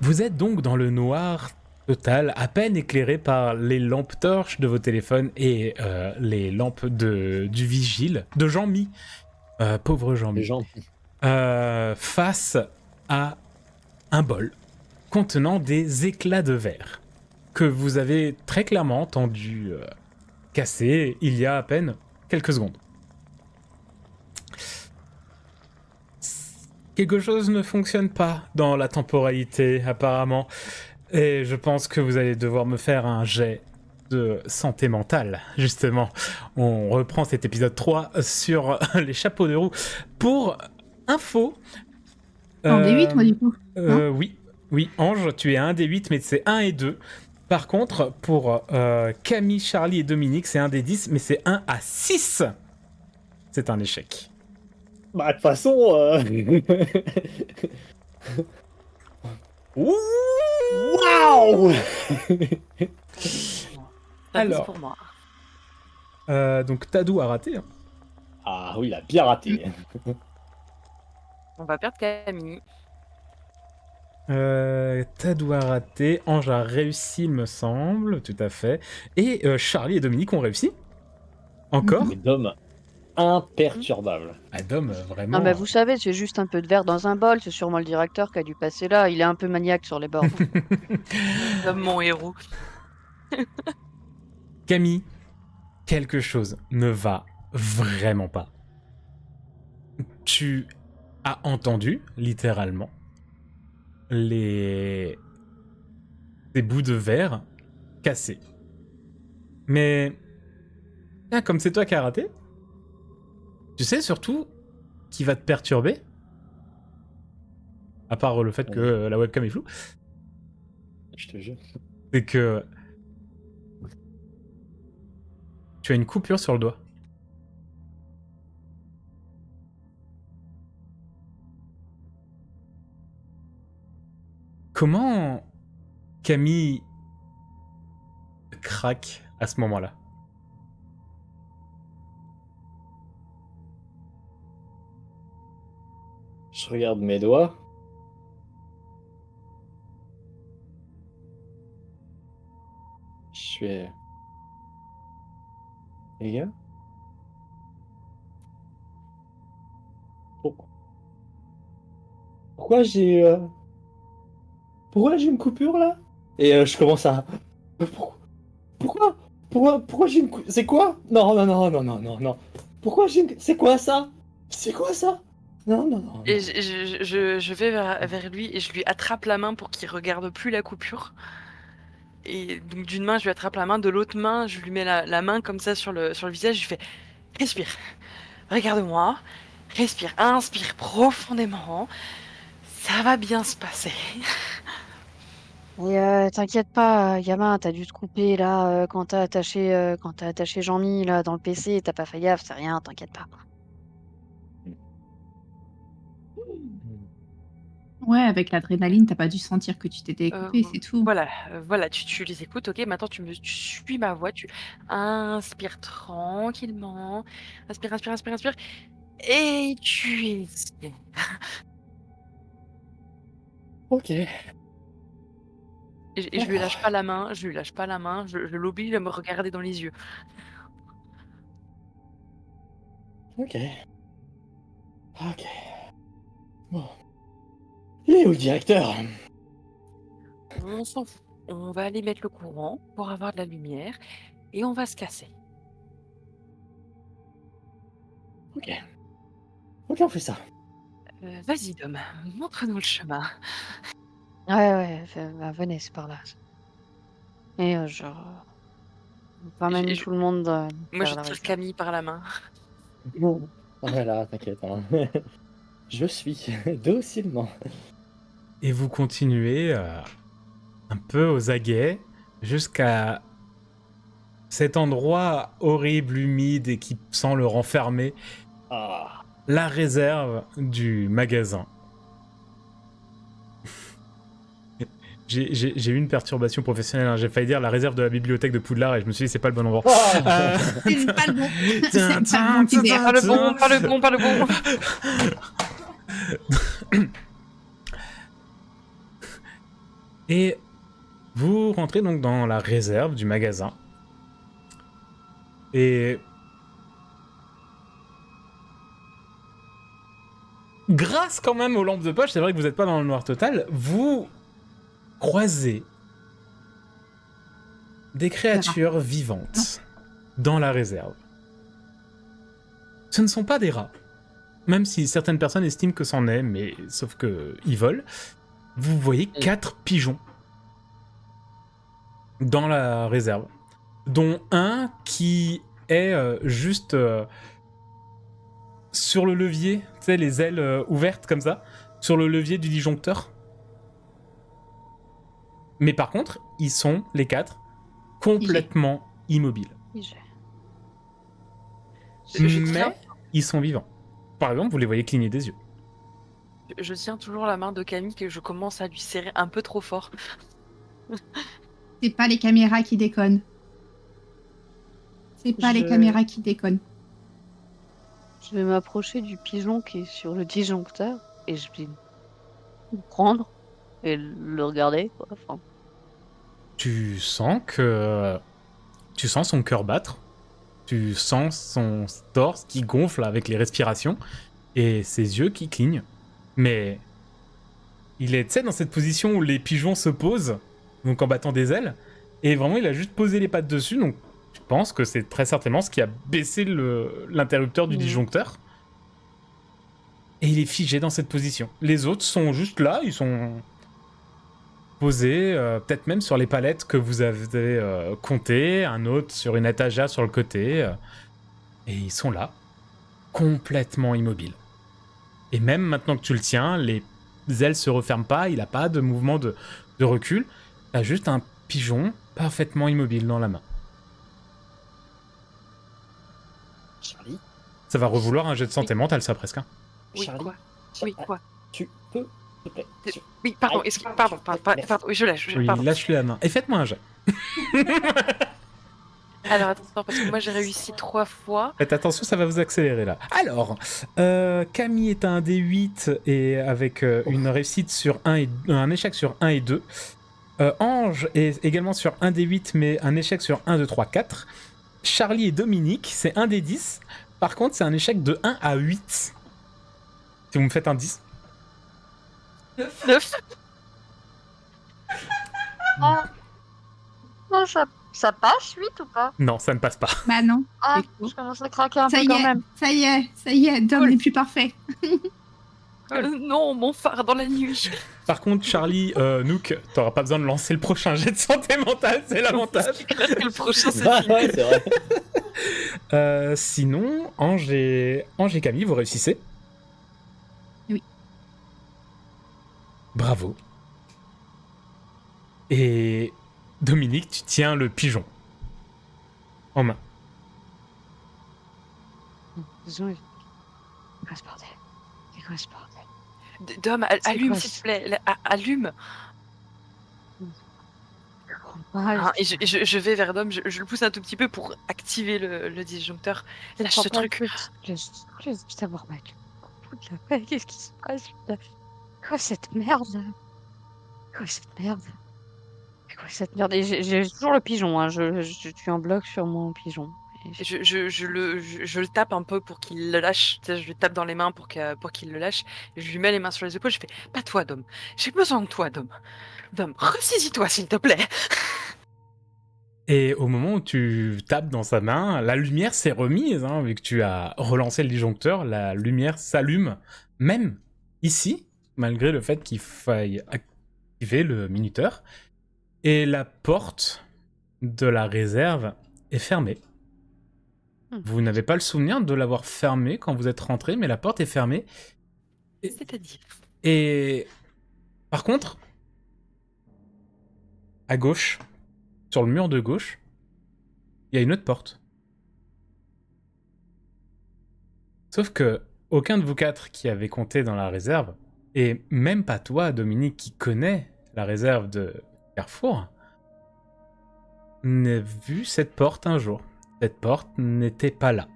Vous êtes donc dans le noir total, à peine éclairé par les lampes torches de vos téléphones et les lampes du vigile, de Jean-Mi, pauvre Les Jean-Mi, gens. face à un bol contenant des éclats de verre que vous avez très clairement entendu casser il y a à peine quelques secondes. Quelque chose ne fonctionne pas dans la temporalité, apparemment. Et je pense que vous allez devoir me faire un jet de santé mentale, justement. On reprend cet épisode 3 sur les chapeaux de roue. Pour info... En D8, moi, du coup. Non oui, Ange, tu es à 1 des 8, mais c'est 1 et 2. Par contre, pour Camille, Charlie et Dominique, c'est 1 des 10, mais c'est 1 à 6. C'est un échec. Bah, de toute façon. Waouh. Alors. Pour moi. Donc Tadou a raté. Hein. Ah oui, il a bien raté. On va perdre Camille. Tadou a raté. Ange a réussi, il me semble. Tout à fait. Et Charlie et Dominique ont réussi. Encore. Mais Dom, imperturbable. Ah, Dom, vraiment. Non, mais vous savez, c'est juste un peu de verre dans un bol. C'est sûrement le directeur qui a dû passer là. Il est un peu maniaque sur les bords. Comme mon héros. Camille, quelque chose ne va vraiment pas. Tu as entendu, littéralement, des bouts de verre cassés. Mais, comme c'est toi qui as raté, tu sais surtout qui va te perturber, à part le fait que la webcam est floue, Je te jure. c'est que tu as une coupure sur le doigt. Comment Camille craque à ce moment-là? Je regarde mes doigts. Je fais. Les gars? Pourquoi j'ai. Pourquoi j'ai une coupure là? Et je commence à. Pourquoi j'ai une coupure? C'est quoi? Non. Pourquoi j'ai une. C'est quoi ça? C'est quoi ça? Non. Et je vais vers lui et je lui attrape la main pour qu'il regarde plus la coupure. Et donc d'une main, je lui attrape la main, de l'autre main, je lui mets la main comme ça sur le visage, je lui fais « Respire, regarde-moi, respire, inspire profondément, ça va bien se passer. » Et t'inquiète pas, gamin, t'as dû te couper là quand t'as attaché Jean-Mi là dans le PC. T'as pas fait gaffe, c'est rien, t'inquiète pas. Ouais, avec l'adrénaline, t'as pas dû sentir que tu t'étais coupé, c'est tout. Voilà, tu les écoutes, ok, maintenant tu suis ma voix, tu inspires tranquillement, inspire, et tu expires. Ok. Et je lui lâche pas la main, je l'oblige à me regarder dans les yeux. Ok. Bon. Il est où le directeur? On s'en fout. On va aller mettre le courant pour avoir de la lumière et on va se casser. Ok, on fait ça. Vas-y, Dom, montre-nous le chemin. Ouais, venez, c'est par là. Et je ramène Je- tout le monde Moi, je vers la tire réserve. Camille par la main. Voilà, t'inquiète. Hein. Je suis docilement. Et vous continuez un peu aux aguets jusqu'à cet endroit horrible, humide et qui sent le renfermer. Ah. La réserve du magasin. J'ai eu une perturbation professionnelle, hein. J'ai failli dire la réserve de la bibliothèque de Poudlard et je me suis dit c'est pas le bon endroit. C'est pas le bon. C'est pas le bon critère. Pas le bon. Et vous rentrez donc dans la réserve du magasin. Et grâce quand même aux lampes de poche, c'est vrai que vous n'êtes pas dans le noir total, vous croisez des créatures vivantes dans la réserve. Ce ne sont pas des rats, même si certaines personnes estiment que c'en est, mais sauf que ils volent. Vous voyez 4 pigeons dans la réserve, dont un qui est juste sur le levier, tu sais, les ailes ouvertes comme ça, sur le levier du disjoncteur. Mais par contre, ils sont, les 4, complètement immobiles. Mais ils sont vivants. Par exemple, vous les voyez cligner des yeux. Je tiens toujours la main de Camille que je commence à lui serrer un peu trop fort. C'est pas les caméras qui déconnent. C'est pas les caméras qui déconnent. Je vais m'approcher du pigeon qui est sur le disjoncteur et je vais le prendre et le regarder, quoi. Enfin, Tu sens son cœur battre. Tu sens son torse qui gonfle avec les respirations et ses yeux qui clignent. Mais il est, tu sais, dans cette position où les pigeons se posent, donc en battant des ailes, et vraiment il a juste posé les pattes dessus, donc je pense que c'est très certainement ce qui a baissé l'interrupteur du disjoncteur. Et il est figé dans cette position. Les autres sont juste là, ils sont posés, peut-être même sur les palettes que vous avez comptées, un autre sur une étagère sur le côté, et ils sont là, complètement immobiles. Et même maintenant que tu le tiens, les ailes se referment pas, il a pas de mouvement de recul, t'as juste un pigeon parfaitement immobile dans la main. Charlie, Ça va revouloir un jet de santé mentale, ça presque. Hein. Oui, Charlie, quoi? Oui, quoi? tu peux, s'il te plaît. Oui, pardon, pardon, oui, je lâche. Oui, Pardon. lâche-lui la main. Et faites-moi un jet. Alors attends, parce que moi j'ai réussi 3 fois. Faites attention, ça va vous accélérer là. Alors, Camille est à un D8 et avec une réussite sur un échec sur 1 et 2. Ange est également sur un D8 mais un échec sur 1, 2, 3, 4. Charlie et Dominique, c'est un D10. Par contre, c'est un échec de 1 à 8. Si vous me faites un 10. 9. non, ça passe 8 ou pas? Non, ça ne passe pas. Bah non. Ah, C'est cool. je commence à craquer un Ça peu y quand est, même. ça y est, Dom Cool. n'est plus parfait. Non, mon phare dans la nuit. Par contre, Charlie, Nook, t'auras pas besoin de lancer le prochain jet de santé mentale, c'est l'avantage. Le prochain, c'est Ah fini. ouais, c'est vrai. Sinon, Ange et Camille, vous réussissez. Oui. Bravo. Et Dominique, tu tiens le pigeon en main. Désolé. C'est quoi ce bordel? C'est quoi ce bordel? Dom, allume quoi, s'il te plaît. Allume. Je comprends pas. Hein, et je vais vers Dom, je le pousse un tout petit peu pour activer le disjoncteur. Lâche ce truc. Laisse savoir, mec. Foutre la paix, qu'est-ce qui se passe? Quoi cette merde là? Quoi cette merde? C'est quoi cette merde? Et j'ai toujours le pigeon, hein. Je suis en bloc sur mon pigeon. Et Je le tape un peu pour qu'il le lâche. Tu sais, je le tape dans les mains pour qu'il le lâche. Et je lui mets les mains sur les épaules. Je fais pas toi, Dom. J'ai besoin de toi, Dom. Dom, ressaisis-toi, s'il te plaît. Et au moment où tu tapes dans sa main, la lumière s'est remise, hein, vu que tu as relancé le disjoncteur, la lumière s'allume, même ici, malgré le fait qu'il faille activer le minuteur. Et la porte de la réserve est fermée. Vous n'avez pas le souvenir de l'avoir fermée quand vous êtes rentré, mais la porte est fermée. C'est-à-dire. Et par contre, à gauche, sur le mur de gauche, il y a une autre porte. Sauf que aucun de vous 4 qui avez compté dans la réserve, et même pas toi, Dominique, qui connaît la réserve de Carrefour, n'a vu cette porte un jour. Cette porte n'était pas là.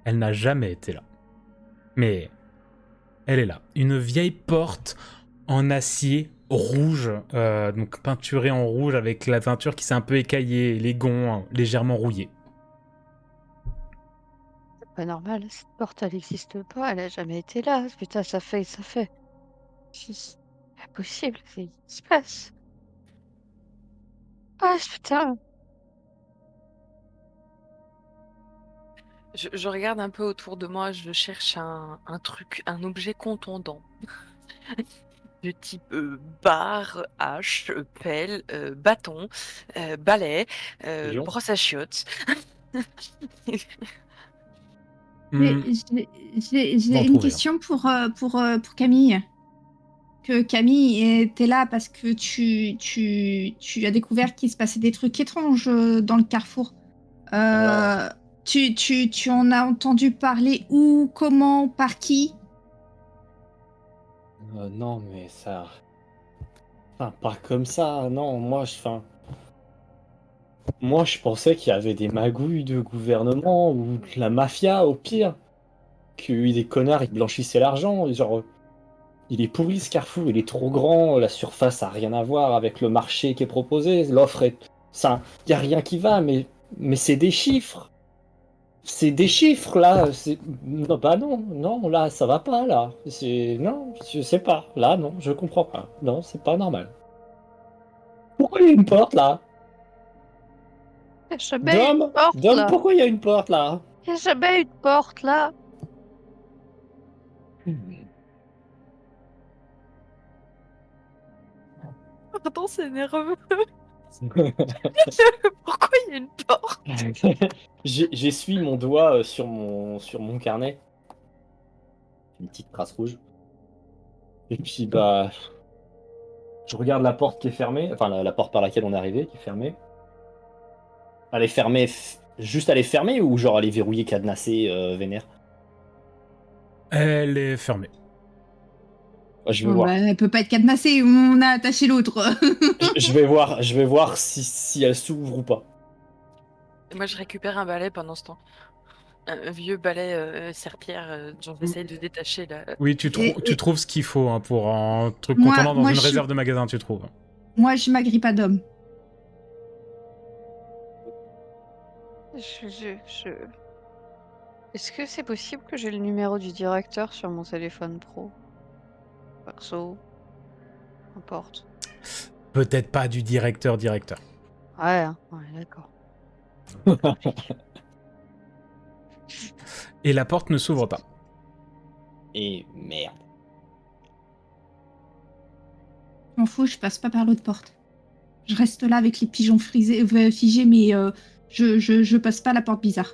Elle n'a jamais été là. Mais elle est là. Une vieille porte en acier rouge, donc peinturé en rouge avec la peinture qui s'est un peu écaillée, et les gonds légèrement rouillés. Pas normal, cette porte, elle n'existe pas, elle a jamais été là. Putain, ça fait. C'est pas possible, qu'est-ce qui se passe? Ah, putain. Je regarde un peu autour de moi, je cherche un truc, un objet contondant. De type barre, hache, pelle, bâton, balai, Pigeon. brosse à chiottes. Hmm, J'ai on va en une trouver, question pour Camille. Que Camille était là parce que tu as découvert qu'il se passait des trucs étranges dans le carrefour. Alors. Tu en as entendu parler où, comment, par qui? Non, mais ça. Enfin, pas comme ça, non, moi, je pensais qu'il y avait des magouilles de gouvernement ou de la mafia, au pire. Qu'il y a eu des connards, ils blanchissaient l'argent. Genre, il est pourri ce carrefour, il est trop grand, la surface a rien à voir avec le marché qui est proposé. L'offre est. Ça, il n'y a rien qui va, mais c'est des chiffres. C'est des chiffres, là. Non, bah non, non, là, ça va pas, là. Non, je sais pas. Là, non, je comprends pas. Non, c'est pas normal. Pourquoi il y a une porte, là? Il y a jamais une porte Dom, là. pourquoi il y a une porte là? Il y a jamais une porte là. Pardon, c'est nerveux. Pourquoi il y a une porte? J'essuie mon doigt sur mon carnet. Une petite trace rouge. Et puis bah, je regarde la porte qui est fermée, enfin la porte par laquelle on est arrivé qui est fermée. Elle est fermée, juste elle est fermée ou genre elle est verrouillée, cadenassée, vénère? Elle est fermée. Je vais Oh, voir. bah, elle peut pas être cadenassée, on a attaché l'autre. Je vais voir si elle s'ouvre ou pas. Et moi, je récupère un balai pendant ce temps. Un vieux balai serpillère, genre j'essaye de détacher la... Oui, tu Et trouves ce qu'il faut hein, pour un truc moi, contenant dans moi, une je, réserve de magasin, tu trouves. moi, je m'agrippe pas d'homme. Je... Est-ce que c'est possible que j'ai le numéro du directeur sur mon téléphone pro? Perso, n'importe. Peut-être pas du directeur. Ouais, hein, ouais, d'accord. Et la porte ne s'ouvre pas. Et merde. Je m'en fous, je passe pas par l'autre porte. Je reste là avec les pigeons figés, mais je passe pas la porte bizarre.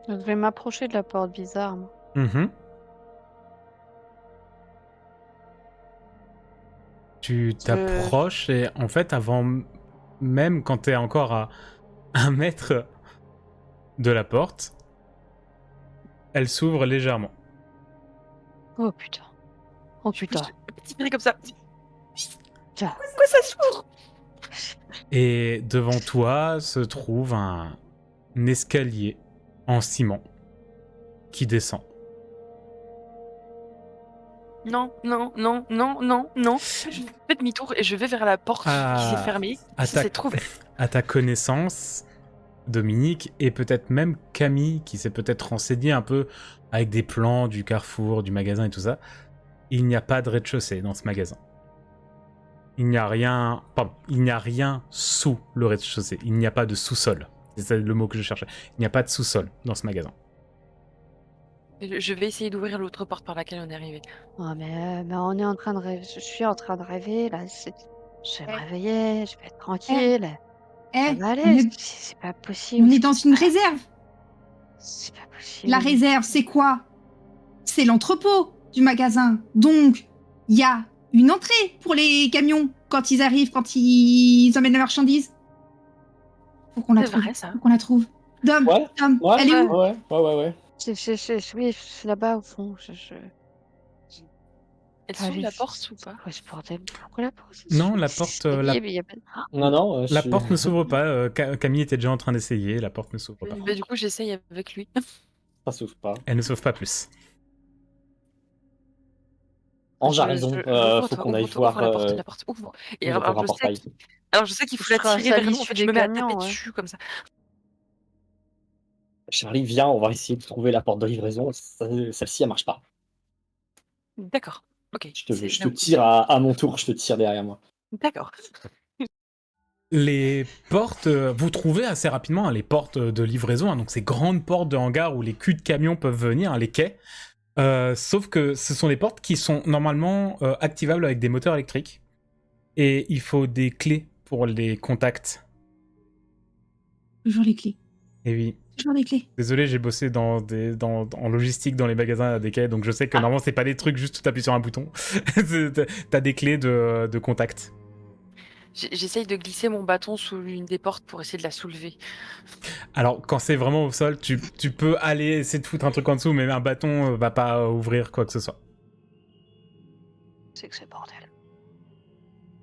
Je vais m'approcher de la porte bizarre, moi. Mhm. Tu t'approches et en fait, même quand t'es encore à 1 mètre de la porte, elle s'ouvre légèrement. Oh putain. Oh putain. Petit bruit comme ça. Tiens. Pourquoi ça s'ouvre? Et devant toi se trouve un escalier en ciment qui descend. Non. Je fais demi-tour et je vais vers la porte qui s'est fermée, qui s'est ouverte. À ta connaissance, Dominique, et peut-être même Camille, qui s'est peut-être renseigné un peu avec des plans du carrefour, du magasin et tout ça, il n'y a pas de rez-de-chaussée dans ce magasin. Il n'y a rien sous le rez-de-chaussée. Il n'y a pas de sous-sol. C'est le mot que je cherchais. Il n'y a pas de sous-sol dans ce magasin. Je vais essayer d'ouvrir l'autre porte par laquelle on est arrivé. Oh mais on est en train de rêver. Je suis en train de rêver là. Je vais me réveiller, je vais être tranquille. Ça va aller. C'est pas possible. On est dans une réserve. C'est pas possible. La réserve, c'est quoi? C'est l'entrepôt du magasin. Donc, il y a une entrée pour les camions quand ils arrivent, quand ils emmènent la marchandise. Faut qu'on la C'est trouve. vrai, ça. Faut qu'on la trouve. Dom, Ouais, Dom, ouais, elle est où? ouais. Oui, c'est là-bas au fond. Elle s'ouvre la porte ou pas? Pourquoi ce bordel? Pourquoi la porte? Non, la porte, Non, la porte ne s'ouvre pas. Camille était déjà en train d'essayer. La porte ne s'ouvre pas. Bah, du coup, j'essaye avec lui. Ça s'ouvre pas. Elle ne s'ouvre pas plus. Ange a raison, ouvre, faut toi, qu'on aille ouvre, toi, voir. ouvre la porte, ouvre. Et Il va alors, ouvrir un portail. je sais qu'il faut Je la ferai tirer ça à vers nous, en l'issue fait, des je me mets à camions, taper ouais. dessus, comme ça. Charlie, viens, on va essayer de trouver la porte de livraison. Celle-ci, elle marche pas. D'accord, ok. Je te c'est là où- tire à mon tour, je te tire derrière moi. D'accord. Les portes, vous trouvez assez rapidement hein, les portes de livraison, hein, donc ces grandes portes de hangar où les culs de camions peuvent venir, hein, les quais. Sauf que ce sont des portes qui sont normalement activables avec des moteurs électriques. Et il faut des clés pour les contacts. Toujours les clés. Et oui. Toujours les clés. Désolé, j'ai bossé en logistique dans les magasins des quais, donc je sais que normalement c'est pas des trucs juste tu appuies sur un bouton. T'as des clés de contact. J'essaye de glisser mon bâton sous l'une des portes pour essayer de la soulever. Alors quand c'est vraiment au sol, tu peux aller essayer de foutre un truc en dessous, mais un bâton va pas ouvrir quoi que ce soit. C'est que c'est bordel.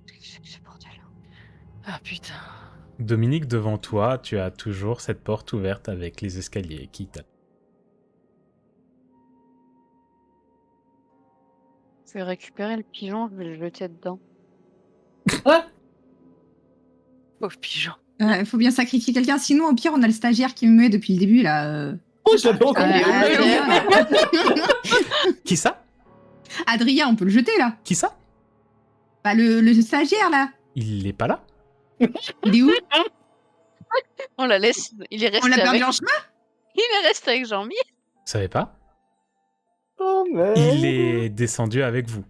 C'est que c'est bordel. Ah putain. Dominique, devant toi, tu as toujours cette porte ouverte avec les escaliers qui tapent. Je vais récupérer le pigeon, je vais le jeter dedans. Pauvre pigeon. Faut bien sacrifier quelqu'un, sinon au pire on a le stagiaire qui me met depuis le début là. Oh, j'avais encore Adrien. Qui ça? Adrien, on peut le jeter là. Qui ça? Bah le stagiaire là. Il est pas là? Il est où? On la laisse, il est On resté l'a perdu avec... en chemin? Il est resté avec Jean-Mi. Vous savez pas? Oh, merde. Il est descendu avec vous.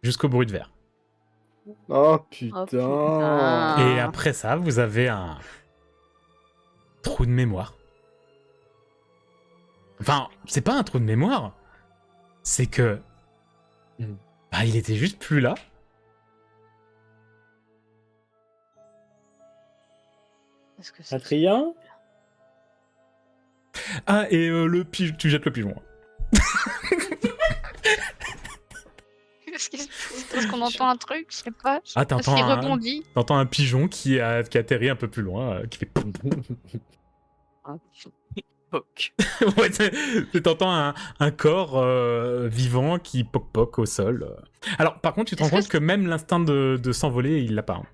Jusqu'au bruit de verre. Oh putain. Oh, putain. Et après ça, vous avez un trou de mémoire. Enfin, c'est pas un trou de mémoire. C'est que... Bah, il était juste plus là. Est-ce que c'est... Adrien? Ah, et tu jettes le pigeon. Est-ce qu'on entend un truc? Je sais pas. Ah, Est-ce t'entends qu'il un... rebondit? T'entends un pigeon qui atterrit un peu plus loin, qui fait... Ah, Poc. Ouais, t'entends un corps vivant qui poc-poc au sol. Alors, par contre, tu te rends Est-ce que compte que même l'instinct de s'envoler, il l'a pas. Hein.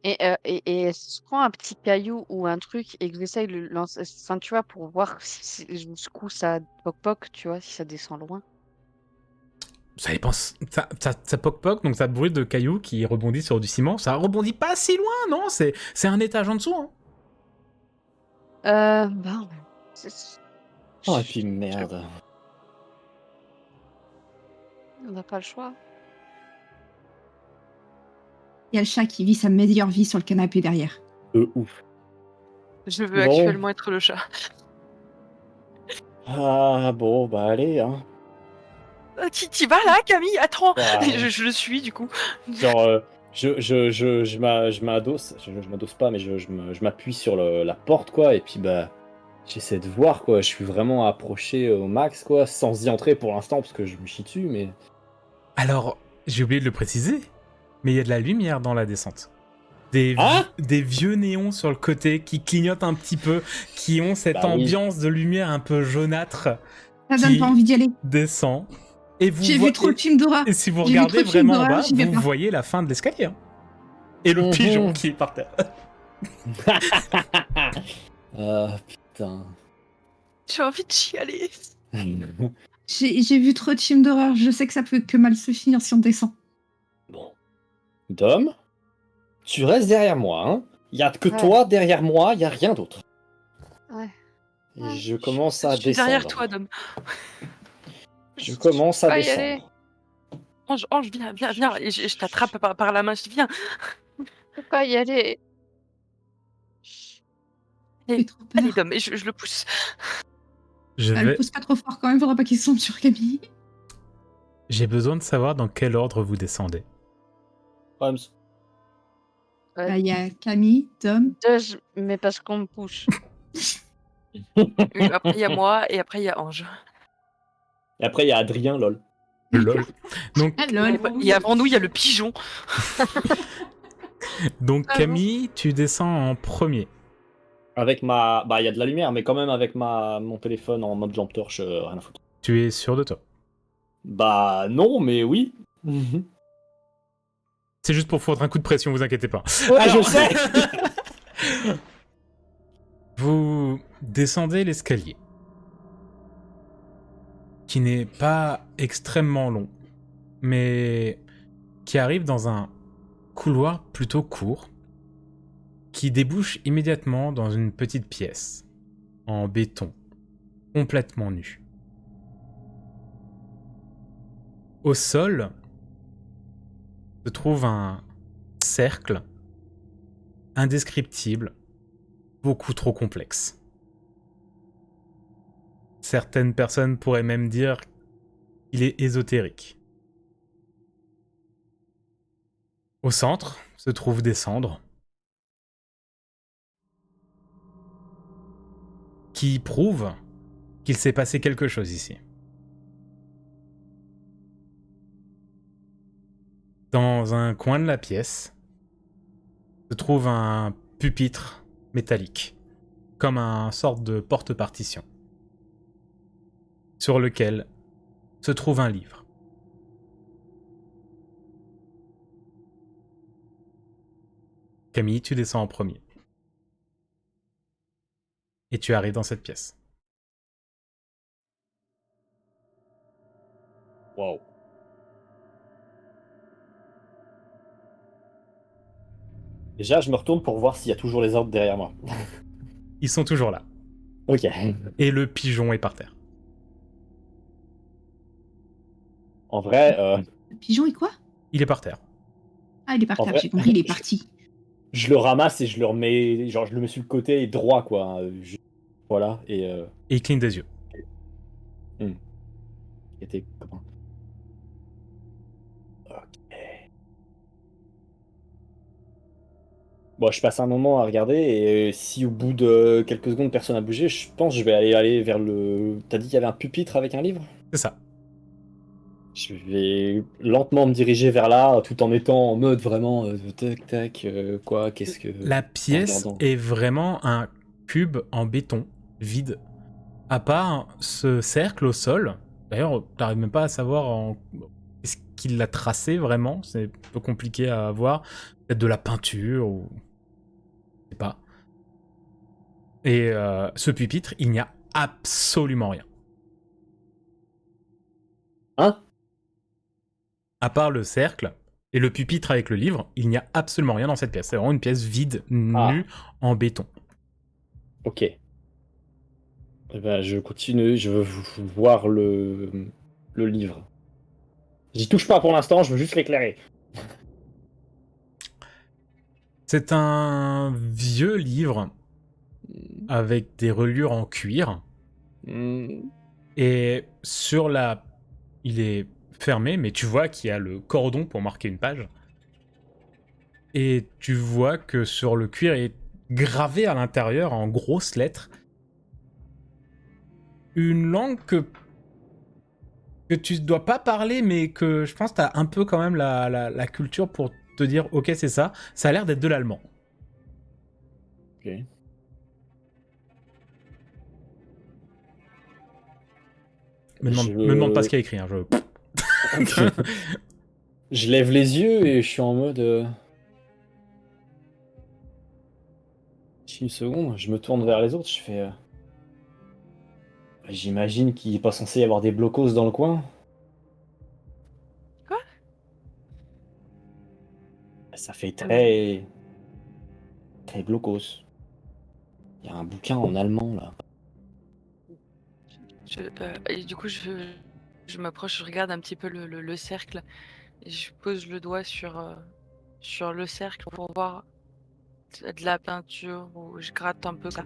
Et est-ce qu'on prend un petit caillou ou un truc et que j'essaye de le lancer, enfin, tu vois, pour voir si jusqu'où ça poc-poc, tu vois, si ça descend loin. Ça dépend. Ça poc-poc, donc ça bruit de cailloux qui rebondit sur du ciment. Ça rebondit pas si loin, non? C'est un étage en dessous. Hein. Bon. Oh, et puis merde. On n'a pas le choix. Il y a le chat qui vit sa meilleure vie sur le canapé derrière. De ouf. Je veux Bon. actuellement être le chat. Ah bon, bah allez, hein. T'y vas là, Camille? Attends. Ouais. Je le suis du coup. Genre, je m'adosse, je m'adosse pas, mais je m'appuie sur la porte, quoi, et puis bah, j'essaie de voir, quoi. Je suis vraiment approché au max, quoi, sans y entrer pour l'instant, parce que je me chie dessus, mais... Alors, j'ai oublié de le préciser, mais il y a de la lumière dans la descente. Des vieux néons sur le côté qui clignotent un petit peu, qui ont cette Bah oui. ambiance de lumière un peu jaunâtre Ça donne pas envie d'y aller. descend. Et vous J'ai vu trop de films d'horreur. Et si vous J'ai vu regardez trop de films vraiment en d'horreur, bas, j'y vais vous pas. voyez la fin de l'escalier. Hein. Et le pigeon qui est par terre. Ah, putain. J'ai envie de chialer. J'ai vu trop de films d'horreur. Je sais que ça peut que mal se finir si on descend. Bon. Dom, tu restes derrière moi, hein. Y a que Ouais. toi derrière moi, y a rien d'autre. Ouais. Et je commence à Je suis descendre. derrière toi, Dom. Je commence à peux pas y aller. descendre. Ange, viens. Et je t'attrape par la main. Je dis viens. Je peux pas y aller. J'ai trop peur. Allez, Dom. Et je le pousse. Je Elle vais... pousse pas trop fort quand même, faudra pas qu'il se tombe sur Camille. J'ai besoin de savoir dans quel ordre vous descendez. Holmes. Ouais. Bah, il y a Camille, Tom. Mais parce qu'on me pousse. Après, il y a moi et après, il y a Ange. Et après, il y a Adrien, lol. Lol. Donc, Ah lol. Et avant nous, il y a le pigeon. donc Ah bon. Camille, tu descends en premier. Avec ma... Bah, il y a de la lumière, mais quand même avec mon téléphone en mode lampe torche, rien à foutre. Tu es sûr de toi. Bah non, mais oui. Ouais, C'est juste pour foutre un coup de pression, vous inquiétez pas. je sais. Vous descendez l'escalier, qui n'est pas extrêmement long, mais qui arrive dans un couloir plutôt court, qui débouche immédiatement dans une petite pièce, en béton, complètement nue. Au sol se trouve un cercle indescriptible, beaucoup trop complexe. Certaines personnes pourraient même dire qu'il est ésotérique. Au centre se trouvent des cendres qui prouvent qu'il s'est passé quelque chose ici. Dans un coin de la pièce se trouve un pupitre métallique, comme un sorte de porte-partition, sur lequel se trouve un livre. Camille, tu descends en premier. Et tu arrives dans cette pièce. Wow. Déjà, je me retourne pour voir s'il y a toujours les ordres derrière moi. Ils sont toujours là. Ok. Et le pigeon est par terre. En vrai, Le pigeon est quoi? Il est par terre. Ah, il est par En terre, vrai- j'ai compris, il est parti. je le ramasse et je le remets, genre je le mets sur le côté et droit quoi. Voilà et Et il cligne des yeux. était comment? Ok. Bon, je passe un moment à regarder et si au bout de quelques secondes personne n'a bougé, je pense que je vais aller vers le. T'as dit qu'il y avait un pupitre avec un livre? C'est ça. Je vais lentement me diriger vers là, tout en étant en mode vraiment tac tac quoi, qu'est-ce que. La pièce regardant. est vraiment un cube en béton, vide. À part ce cercle au sol. D'ailleurs, t'arrives même pas à savoir est-ce qu'il l'a tracé vraiment. C'est un peu compliqué à voir. Peut-être de la peinture ou... Je sais pas. Et ce pupitre, il n'y a absolument rien. Hein? À part le cercle et le pupitre avec le livre, il n'y a absolument rien dans cette pièce. C'est vraiment une pièce vide, nue, en béton. Ok. Eh ben, je continue, je veux voir le livre. J'y touche pas pour l'instant, je veux juste l'éclairer. C'est un vieux livre avec des reliures en cuir. Hmm. Et sur la... Il est fermé, mais tu vois qu'il y a le cordon pour marquer une page. Et tu vois que sur le cuir est gravé à l'intérieur en grosses lettres une langue que tu dois pas parler, mais que je pense que tu as un peu quand même la culture pour te dire ok, c'est ça. Ça a l'air d'être de l'allemand. Ok. Me demande pas ce qu'il y a écrit. Hein, Je lève les yeux et je suis en mode. Une seconde, je me tourne vers les autres, je fais. J'imagine qu'il est pas censé y avoir des blocos dans le coin. Quoi? Ça fait très. Très blocos. Il y a un bouquin en allemand là. Et du coup, je m'approche, je regarde un petit peu le cercle et je pose le doigt sur le cercle pour voir de la peinture ou je gratte un peu ça.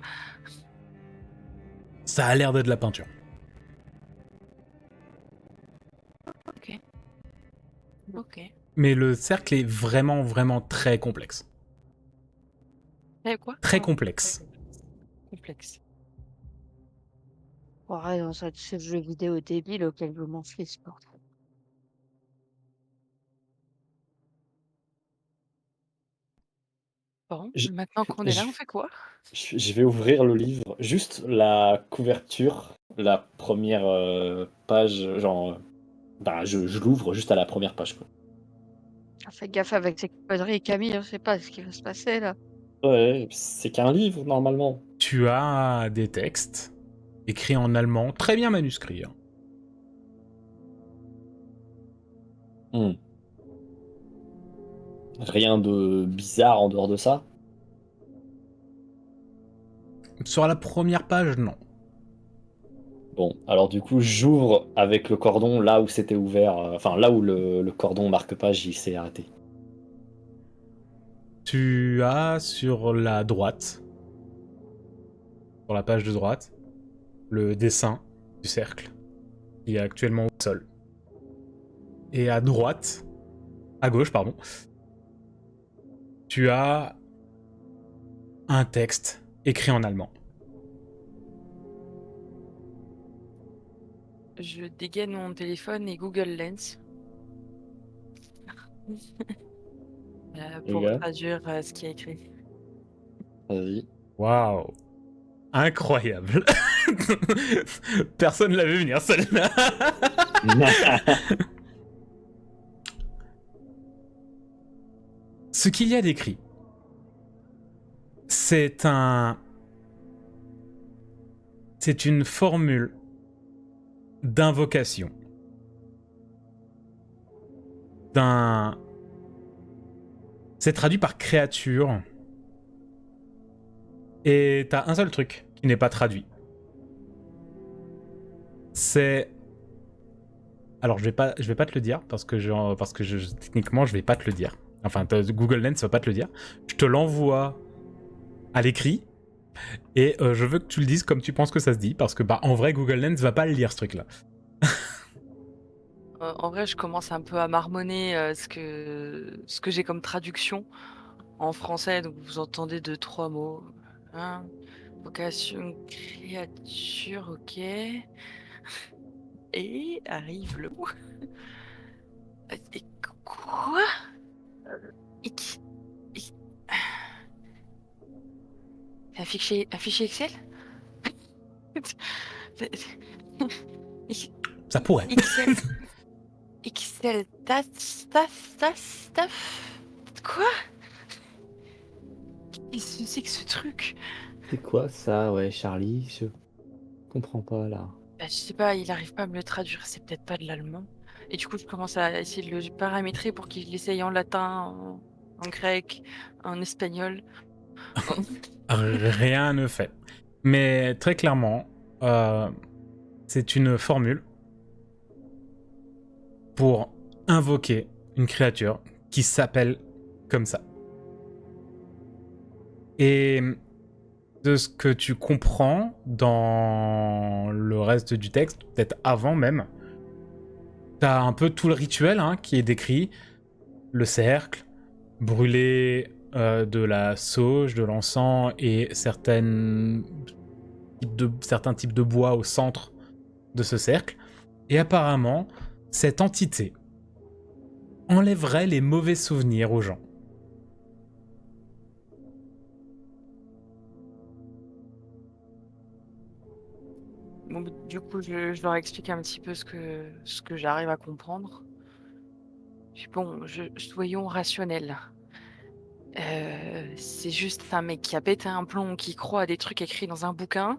Ça a l'air d'être de la peinture. Ok. Mais le cercle est vraiment, vraiment très complexe. Et quoi? Très complexe. Complexe. Ouais, dans ce jeu vidéo débile auquel je m'en fiche, bordel. Bon, Je- maintenant qu'on est là, on fait quoi? Je vais ouvrir le livre, juste la couverture, la première page, genre Bah, je l'ouvre juste à la première page, quoi. Fais gaffe avec ces conneries, Camille, on sait pas ce qui va se passer là. Ouais, c'est qu'un livre, normalement. Tu as des textes écrits en allemand, très bien manuscrits. Hein. Hmm. Rien de bizarre en dehors de ça. Sur la première page, non. Bon, alors du coup, j'ouvre avec le cordon là où c'était ouvert, enfin là où le cordon marque-page il s'est arrêté. Tu as sur la droite, sur la page de droite, le dessin du cercle qui est actuellement au sol. Et à droite, à gauche, pardon, tu as un texte écrit en allemand. Je dégaine mon téléphone et Google Lens pour gars. traduire ce qui est écrit. Vas-y. Waouh, incroyable. Personne l'avait venir celle-là. Ce qu'il y a d'écrit, c'est une formule d'invocation c'est traduit par créature et t'as un seul truc qui n'est pas traduit. C'est alors je vais pas te le dire parce que techniquement je vais pas te le dire. Enfin Google Lens va pas te le dire. Je te l'envoie à l'écrit et je veux que tu le dises comme tu penses que ça se dit parce que en vrai Google Lens va pas le lire ce truc là. En vrai, je commence un peu à marmonner ce que j'ai comme traduction en français. Donc, vous entendez 2-3 mots. Hein, vocation, créature, ok. Et arrive le mot. Et quoi? Et qui- et- un fichier Excel? Ça pourrait. Excel. Excel. Taf. Quoi? Qu'est-ce que c'est que ce truc? C'est quoi ça, ouais, Charlie? Je comprends pas là. Bah, je sais pas, il arrive pas à me le traduire, c'est peut-être pas de l'allemand. Et du coup, je commence à essayer de le paramétrer pour qu'il l'essaye en latin, en grec, en espagnol. Rien ne fait. Mais très clairement, c'est une formule pour invoquer une créature qui s'appelle comme ça. Et de ce que tu comprends dans le reste du texte, peut-être avant même, t'as un peu tout le rituel qui est décrit. Le cercle, brûler de la sauge, de l'encens et certains types de bois au centre de ce cercle. Et apparemment, cette entité enlèverait les mauvais souvenirs aux gens. Bon, du coup, je leur explique un petit peu ce que j'arrive à comprendre. Puis bon, soyons rationnels. C'est juste un mec qui a pété un plomb, qui croit à des trucs écrits dans un bouquin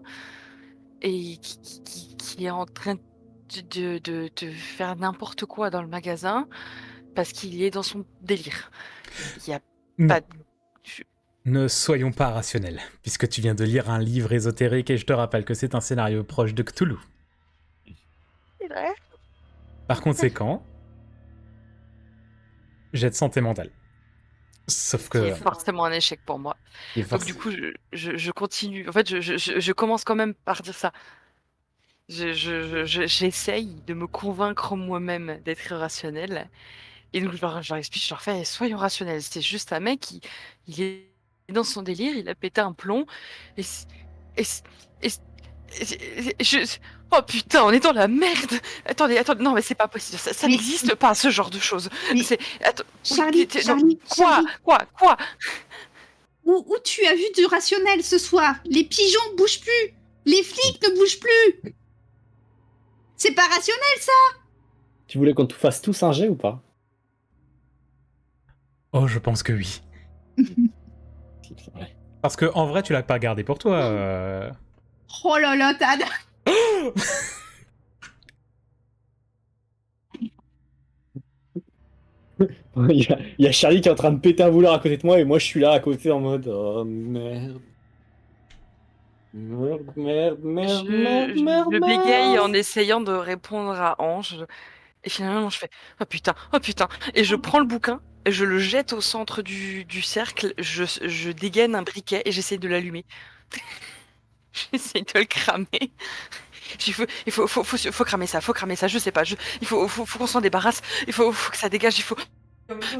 et qui est en train de faire n'importe quoi dans le magasin parce qu'il est dans son délire. Il n'y a Non. pas de... Ne soyons pas rationnels, puisque tu viens de lire un livre ésotérique et je te rappelle que c'est un scénario proche de Cthulhu. C'est vrai. Par conséquent, jet de santé mentale. Sauf Qui est que... forcément un échec pour moi. Donc du coup, je continue. En fait, je commence quand même par dire ça. J'essaye de me convaincre moi-même d'être irrationnel. Et donc, je leur explique, je leur fais, soyons rationnels. C'est juste un mec, il est dans son délire, il a pété un plomb. Et, et, et, oh putain, on est dans la merde. Attendez, non, mais c'est pas possible. Ça Mais- n'existe pas, ce genre de choses. Mais- Attends, Charlie, non, Charlie, Charlie. Quoi? Où tu as vu du rationnel ce soir? Les pigeons bougent plus. Les flics ne bougent plus. C'est pas rationnel ça. Tu voulais qu'on te fasse tous un jet ou pas? Oh, je pense que oui. Ouais. Parce que en vrai, tu l'as pas gardé pour toi. Oh là là, Tad. Il y a Charlie qui est en train de péter un boulard à côté de moi et moi je suis là à côté en mode oh merde. Merde, merde, merde, merde, merde, Je bégaye merde. en essayant de répondre à Ange. Et finalement, je fais oh putain. Et je prends le bouquin, et je le jette au centre du cercle, je dégaine un briquet et j'essaie de l'allumer. J'essaie de le cramer. Faut cramer ça, je sais pas. Faut qu'on s'en débarrasse, faut que ça dégage,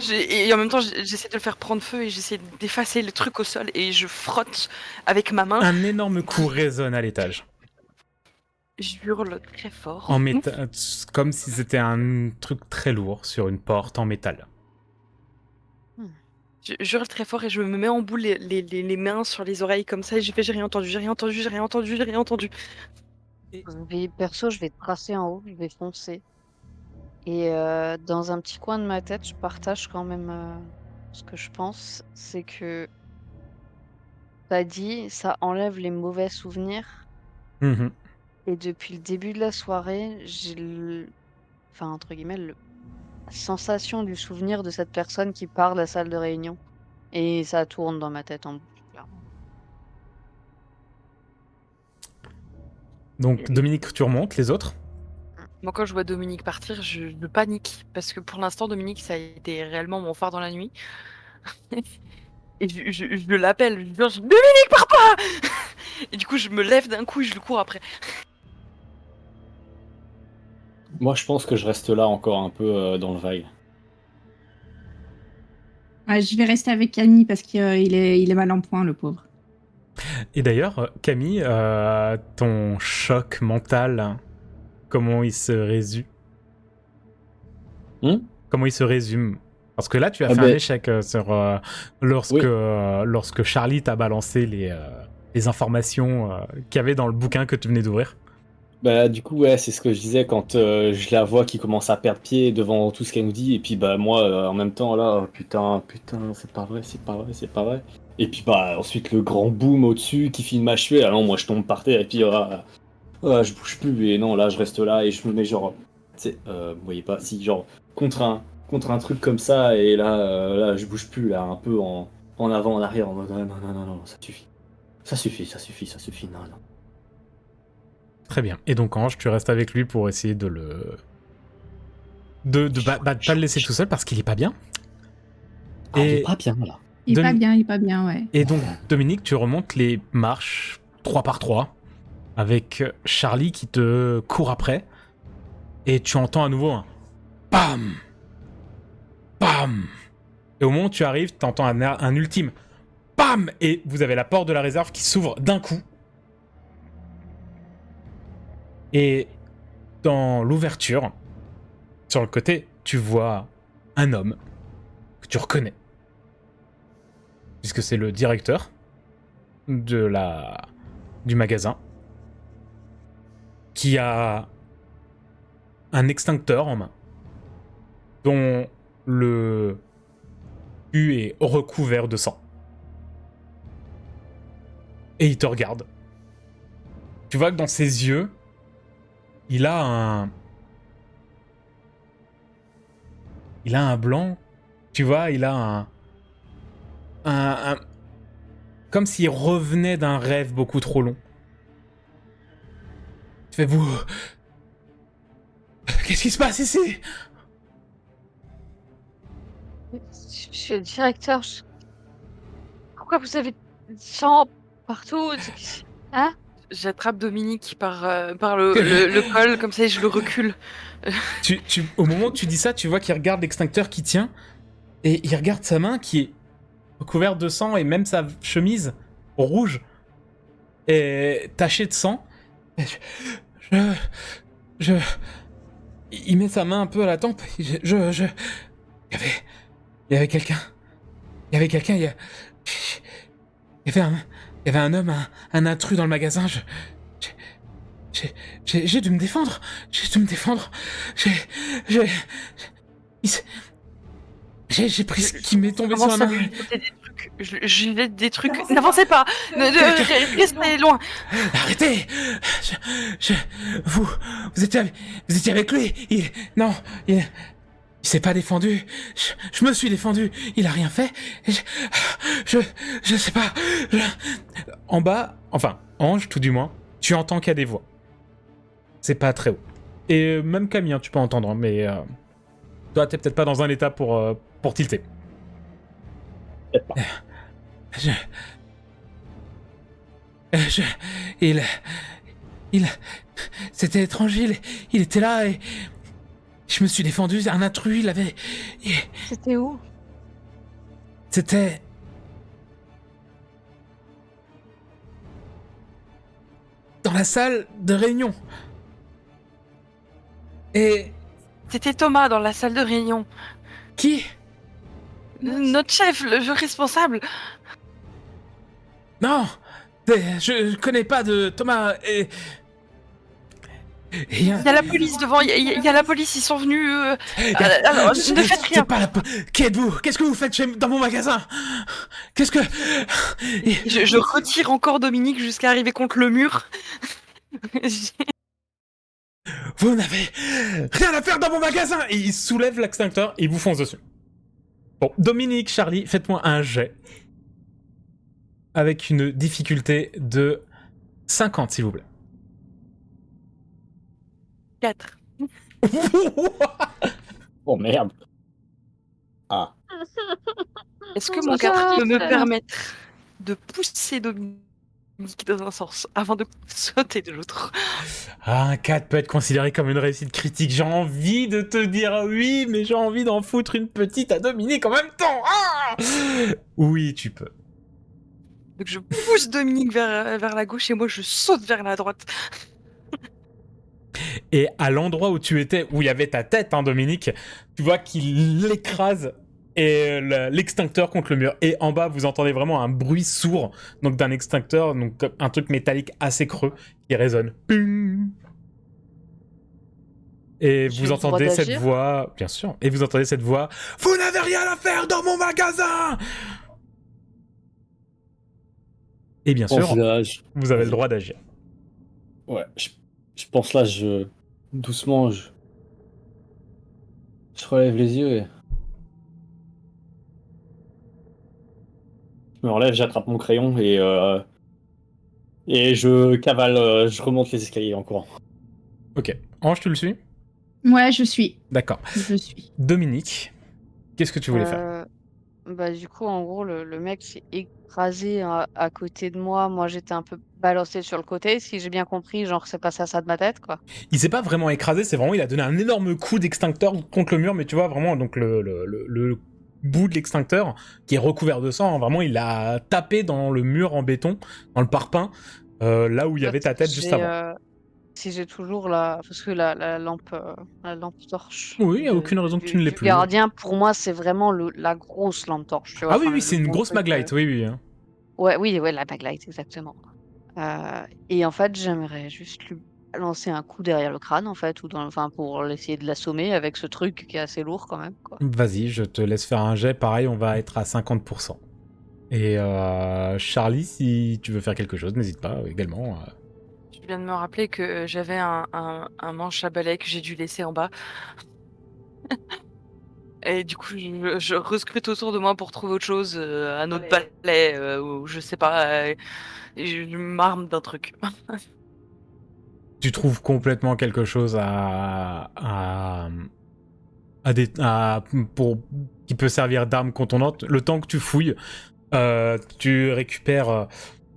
Et en même temps, j'essaie de le faire prendre feu et j'essaie d'effacer le truc au sol et je frotte avec ma main. Un énorme coup résonne à l'étage. J'hurle très fort. En métal, comme si c'était un truc très lourd sur une porte en métal. Je hurle très fort et je me mets en boule les mains sur les oreilles comme ça et j'ai rien entendu. Perso, je vais tracer en haut, je vais foncer. Et dans un petit coin de ma tête, je partage quand même ce que je pense, c'est que t'as dit ça enlève les mauvais souvenirs. Mhm. Et depuis le début de la soirée, enfin entre guillemets, la sensation du souvenir de cette personne qui part de la salle de réunion. Et ça tourne dans ma tête en boucle, clairement. Donc Dominique, tu remontes, les autres? Moi, quand je vois Dominique partir, je panique parce que pour l'instant, Dominique, ça a été réellement mon phare dans la nuit. Et je l'appelle, je lui dis Dominique, pars pas. Et du coup, je me lève d'un coup et je le cours après. Moi je pense que je reste là encore un peu dans le vague. Ouais, je vais rester avec Camille parce qu'il il est mal en point, le pauvre. Et d'ailleurs, Camille, ton choc mental, comment il se résume? Comment il se résume? Parce que là, tu as fait un échec sur lorsque Charlie t'a balancé les informations qu'il y avait dans le bouquin que tu venais d'ouvrir. Bah du coup ouais, c'est ce que je disais quand je la vois qui commence à perdre pied devant tout ce qu'elle nous dit et puis bah moi en même temps là putain c'est pas vrai. Et puis bah ensuite le grand boom au-dessus qui finit de m'achever, alors moi je tombe par terre et puis je bouge plus et non là je reste là et je me mets genre tu sais vous voyez pas si genre contre un truc comme ça et là je bouge plus là un peu en avant en arrière en mode non ça suffit non. Très bien. Et donc Ange, tu restes avec lui pour essayer de le... de pas le laisser tout seul parce qu'il est pas bien. Ah, il est pas bien là. Il est pas bien, ouais. Et donc Dominique, tu remontes les marches 3 par 3 avec Charlie qui te court après et tu entends à nouveau un BAM BAM. Et au moment où tu arrives, tu entends un ultime BAM. Et vous avez la porte de la réserve qui s'ouvre d'un coup. Et dans l'ouverture, sur le côté, tu vois un homme que tu reconnais. Puisque c'est le directeur du magasin qui a un extincteur en main dont le cul est recouvert de sang. Et il te regarde. Tu vois que dans ses yeux, il a un blanc, tu vois, il a un comme s'il revenait d'un rêve beaucoup trop long. Tu fais vous... Qu'est-ce qui se passe ici? Monsieur le directeur, pourquoi vous avez du sang partout? Hein? J'attrape Dominique par le col comme ça et je le recule. Au moment où tu dis ça, tu vois qu'il regarde l'extincteur qui tient et il regarde sa main qui est recouverte de sang et même sa chemise rouge est tachée de sang. Et il met sa main un peu à la tempe. Il y avait quelqu'un. Il y avait un homme, un intrus dans le magasin. J'ai dû me défendre. J'ai pris ce qui m'est tombé sur la Commence à main. lui jeter des trucs. Je lui jette des trucs. N'avancez pas. Restez loin. Arrêtez. Vous étiez avec lui. Il s'est pas défendu. Je me suis défendu. Il a rien fait. Et je sais pas. En bas, enfin, Ange, tout du moins, tu entends qu'il y a des voix. C'est pas très haut. Et même Camille, hein, tu peux entendre, mais toi, t'es peut-être pas dans un état pour tilter. Peut-être pas. C'était étrange, il était là et je me suis défendu, un intrus, C'était où? C'était... dans la salle de réunion. Et... C'était Thomas dans la salle de réunion. qui? Notre chef, le responsable. Non, je connais pas de Thomas et... Il y a la police devant, il y a la police, ils sont venus. Alors, ne faites rien. C'est pas qui êtes-vous? Qu'est-ce que vous faites dans mon magasin? Qu'est-ce que... Je retire encore Dominique jusqu'à arriver contre le mur. Vous n'avez rien à faire dans mon magasin! Et il soulève l'extincteur et il vous fonce dessus. Bon, Dominique, Charlie, faites-moi un jet. Avec une difficulté de 50, s'il vous plaît. 4. Oh merde. Ah. Est-ce que mon 4 peut me permettre de pousser Dominique dans un sens avant de sauter de l'autre? Un 4 peut être considéré comme une réussite critique. J'ai envie de te dire oui, mais j'ai envie d'en foutre une petite à Dominique en même temps. Ah, oui, tu peux. Donc je pousse Dominique vers la gauche et moi je saute vers la droite. Et à l'endroit où tu étais, où il y avait ta tête, hein, Dominique, tu vois qu'il écrase et l'extincteur contre le mur. Et en bas, vous entendez vraiment un bruit sourd, donc d'un extincteur, donc un truc métallique assez creux qui résonne. Ping. Et J'ai vous le entendez droit cette d'agir voix, bien sûr, et vous entendez cette voix. Vous n'avez rien à faire dans mon magasin. Et bien sûr, vous avez le droit d'agir. Ouais, je pense là, doucement, je relève les yeux et... je me relève, j'attrape mon crayon et je cavale, je remonte les escaliers en courant. Ok. Ange, tu le suis? Ouais, je suis. D'accord. Je suis. Dominique, qu'est-ce que tu voulais faire? Bah, du coup, en gros, le mec s'est écrasé à côté de moi. Moi, j'étais un peu balancée sur le côté, si j'ai bien compris. Genre, c'est passé à ça de ma tête, quoi. Il s'est pas vraiment écrasé, c'est vraiment, il a donné un énorme coup d'extincteur contre le mur, mais tu vois vraiment donc le bout de l'extincteur qui est recouvert de sang, hein, vraiment il a tapé dans le mur en béton, dans le parpaing, là où il y avait ta tête juste avant. Si j'ai toujours parce que la lampe torche. Oui, il y a aucune raison que tu ne l'aies du plus. gardien, pour moi, c'est vraiment la grosse lampe torche, tu vois. Ah oui, Enfin, oui, c'est une gros grosse truc, maglite, oui, oui. Hein. Ouais, oui, la backlight, exactement. Et en fait, j'aimerais juste lui lancer un coup derrière le crâne, en fait, enfin, pour essayer de l'assommer avec ce truc qui est assez lourd quand même, quoi. Vas-y, je te laisse faire un jet, pareil, on va être à 50%. Et Charlie, si tu veux faire quelque chose, n'hésite pas également. Je viens de me rappeler que j'avais un manche à balai que j'ai dû laisser en bas. Et du coup, je rescrute autour de moi pour trouver autre chose, un autre balai, ou je sais pas, et je m'arme d'un truc. Tu trouves complètement quelque chose qui peut servir d'arme contondante. Le temps que tu fouilles, tu récupères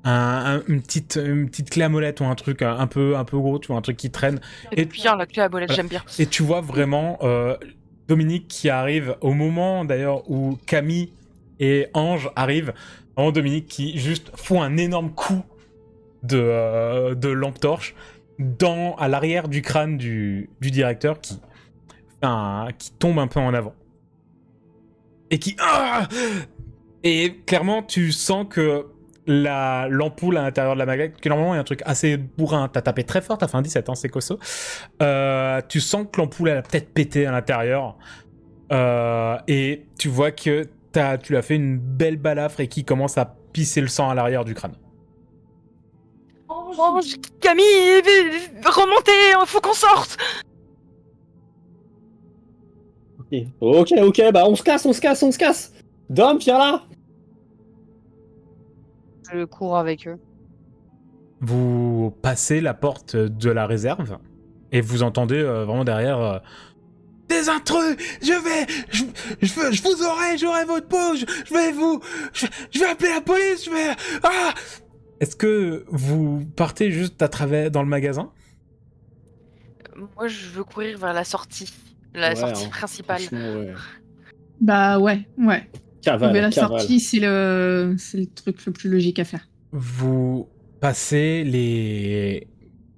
une petite clé à molette ou un truc un peu gros, tu vois, un truc qui traîne. Et bien, la clé à molette, voilà. j'aime bien. Et tu vois vraiment Dominique qui arrive au moment d'ailleurs où Camille et Ange arrivent. Vraiment Dominique qui juste font un énorme coup de lampe torche à l'arrière du crâne du directeur qui tombe un peu en avant. Et et clairement, tu sens que l'ampoule à l'intérieur de la maglite, qui normalement est un truc assez bourrin. T'as tapé très fort, t'as fait un 17, hein, c'est costaud. Tu sens que l'ampoule, elle a peut-être pété à l'intérieur. Et tu vois que tu as fait une belle balafre et qui commence à pisser le sang à l'arrière du crâne. Oh, Camille, remontez, faut qu'on sorte. Ok, bah on se casse. Dom, viens là. Je cours avec eux. Vous passez la porte de la réserve et vous entendez vraiment derrière des intrus. Je vous j'aurai votre peau. Je vais appeler la police. Ah. Est-ce que vous partez juste à travers dans le magasin? Moi, je veux courir vers la sortie. La sortie principale. Ouais. Bah ouais. Cavale, La cavale. sortie, c'est le truc le plus logique à faire. Vous passez les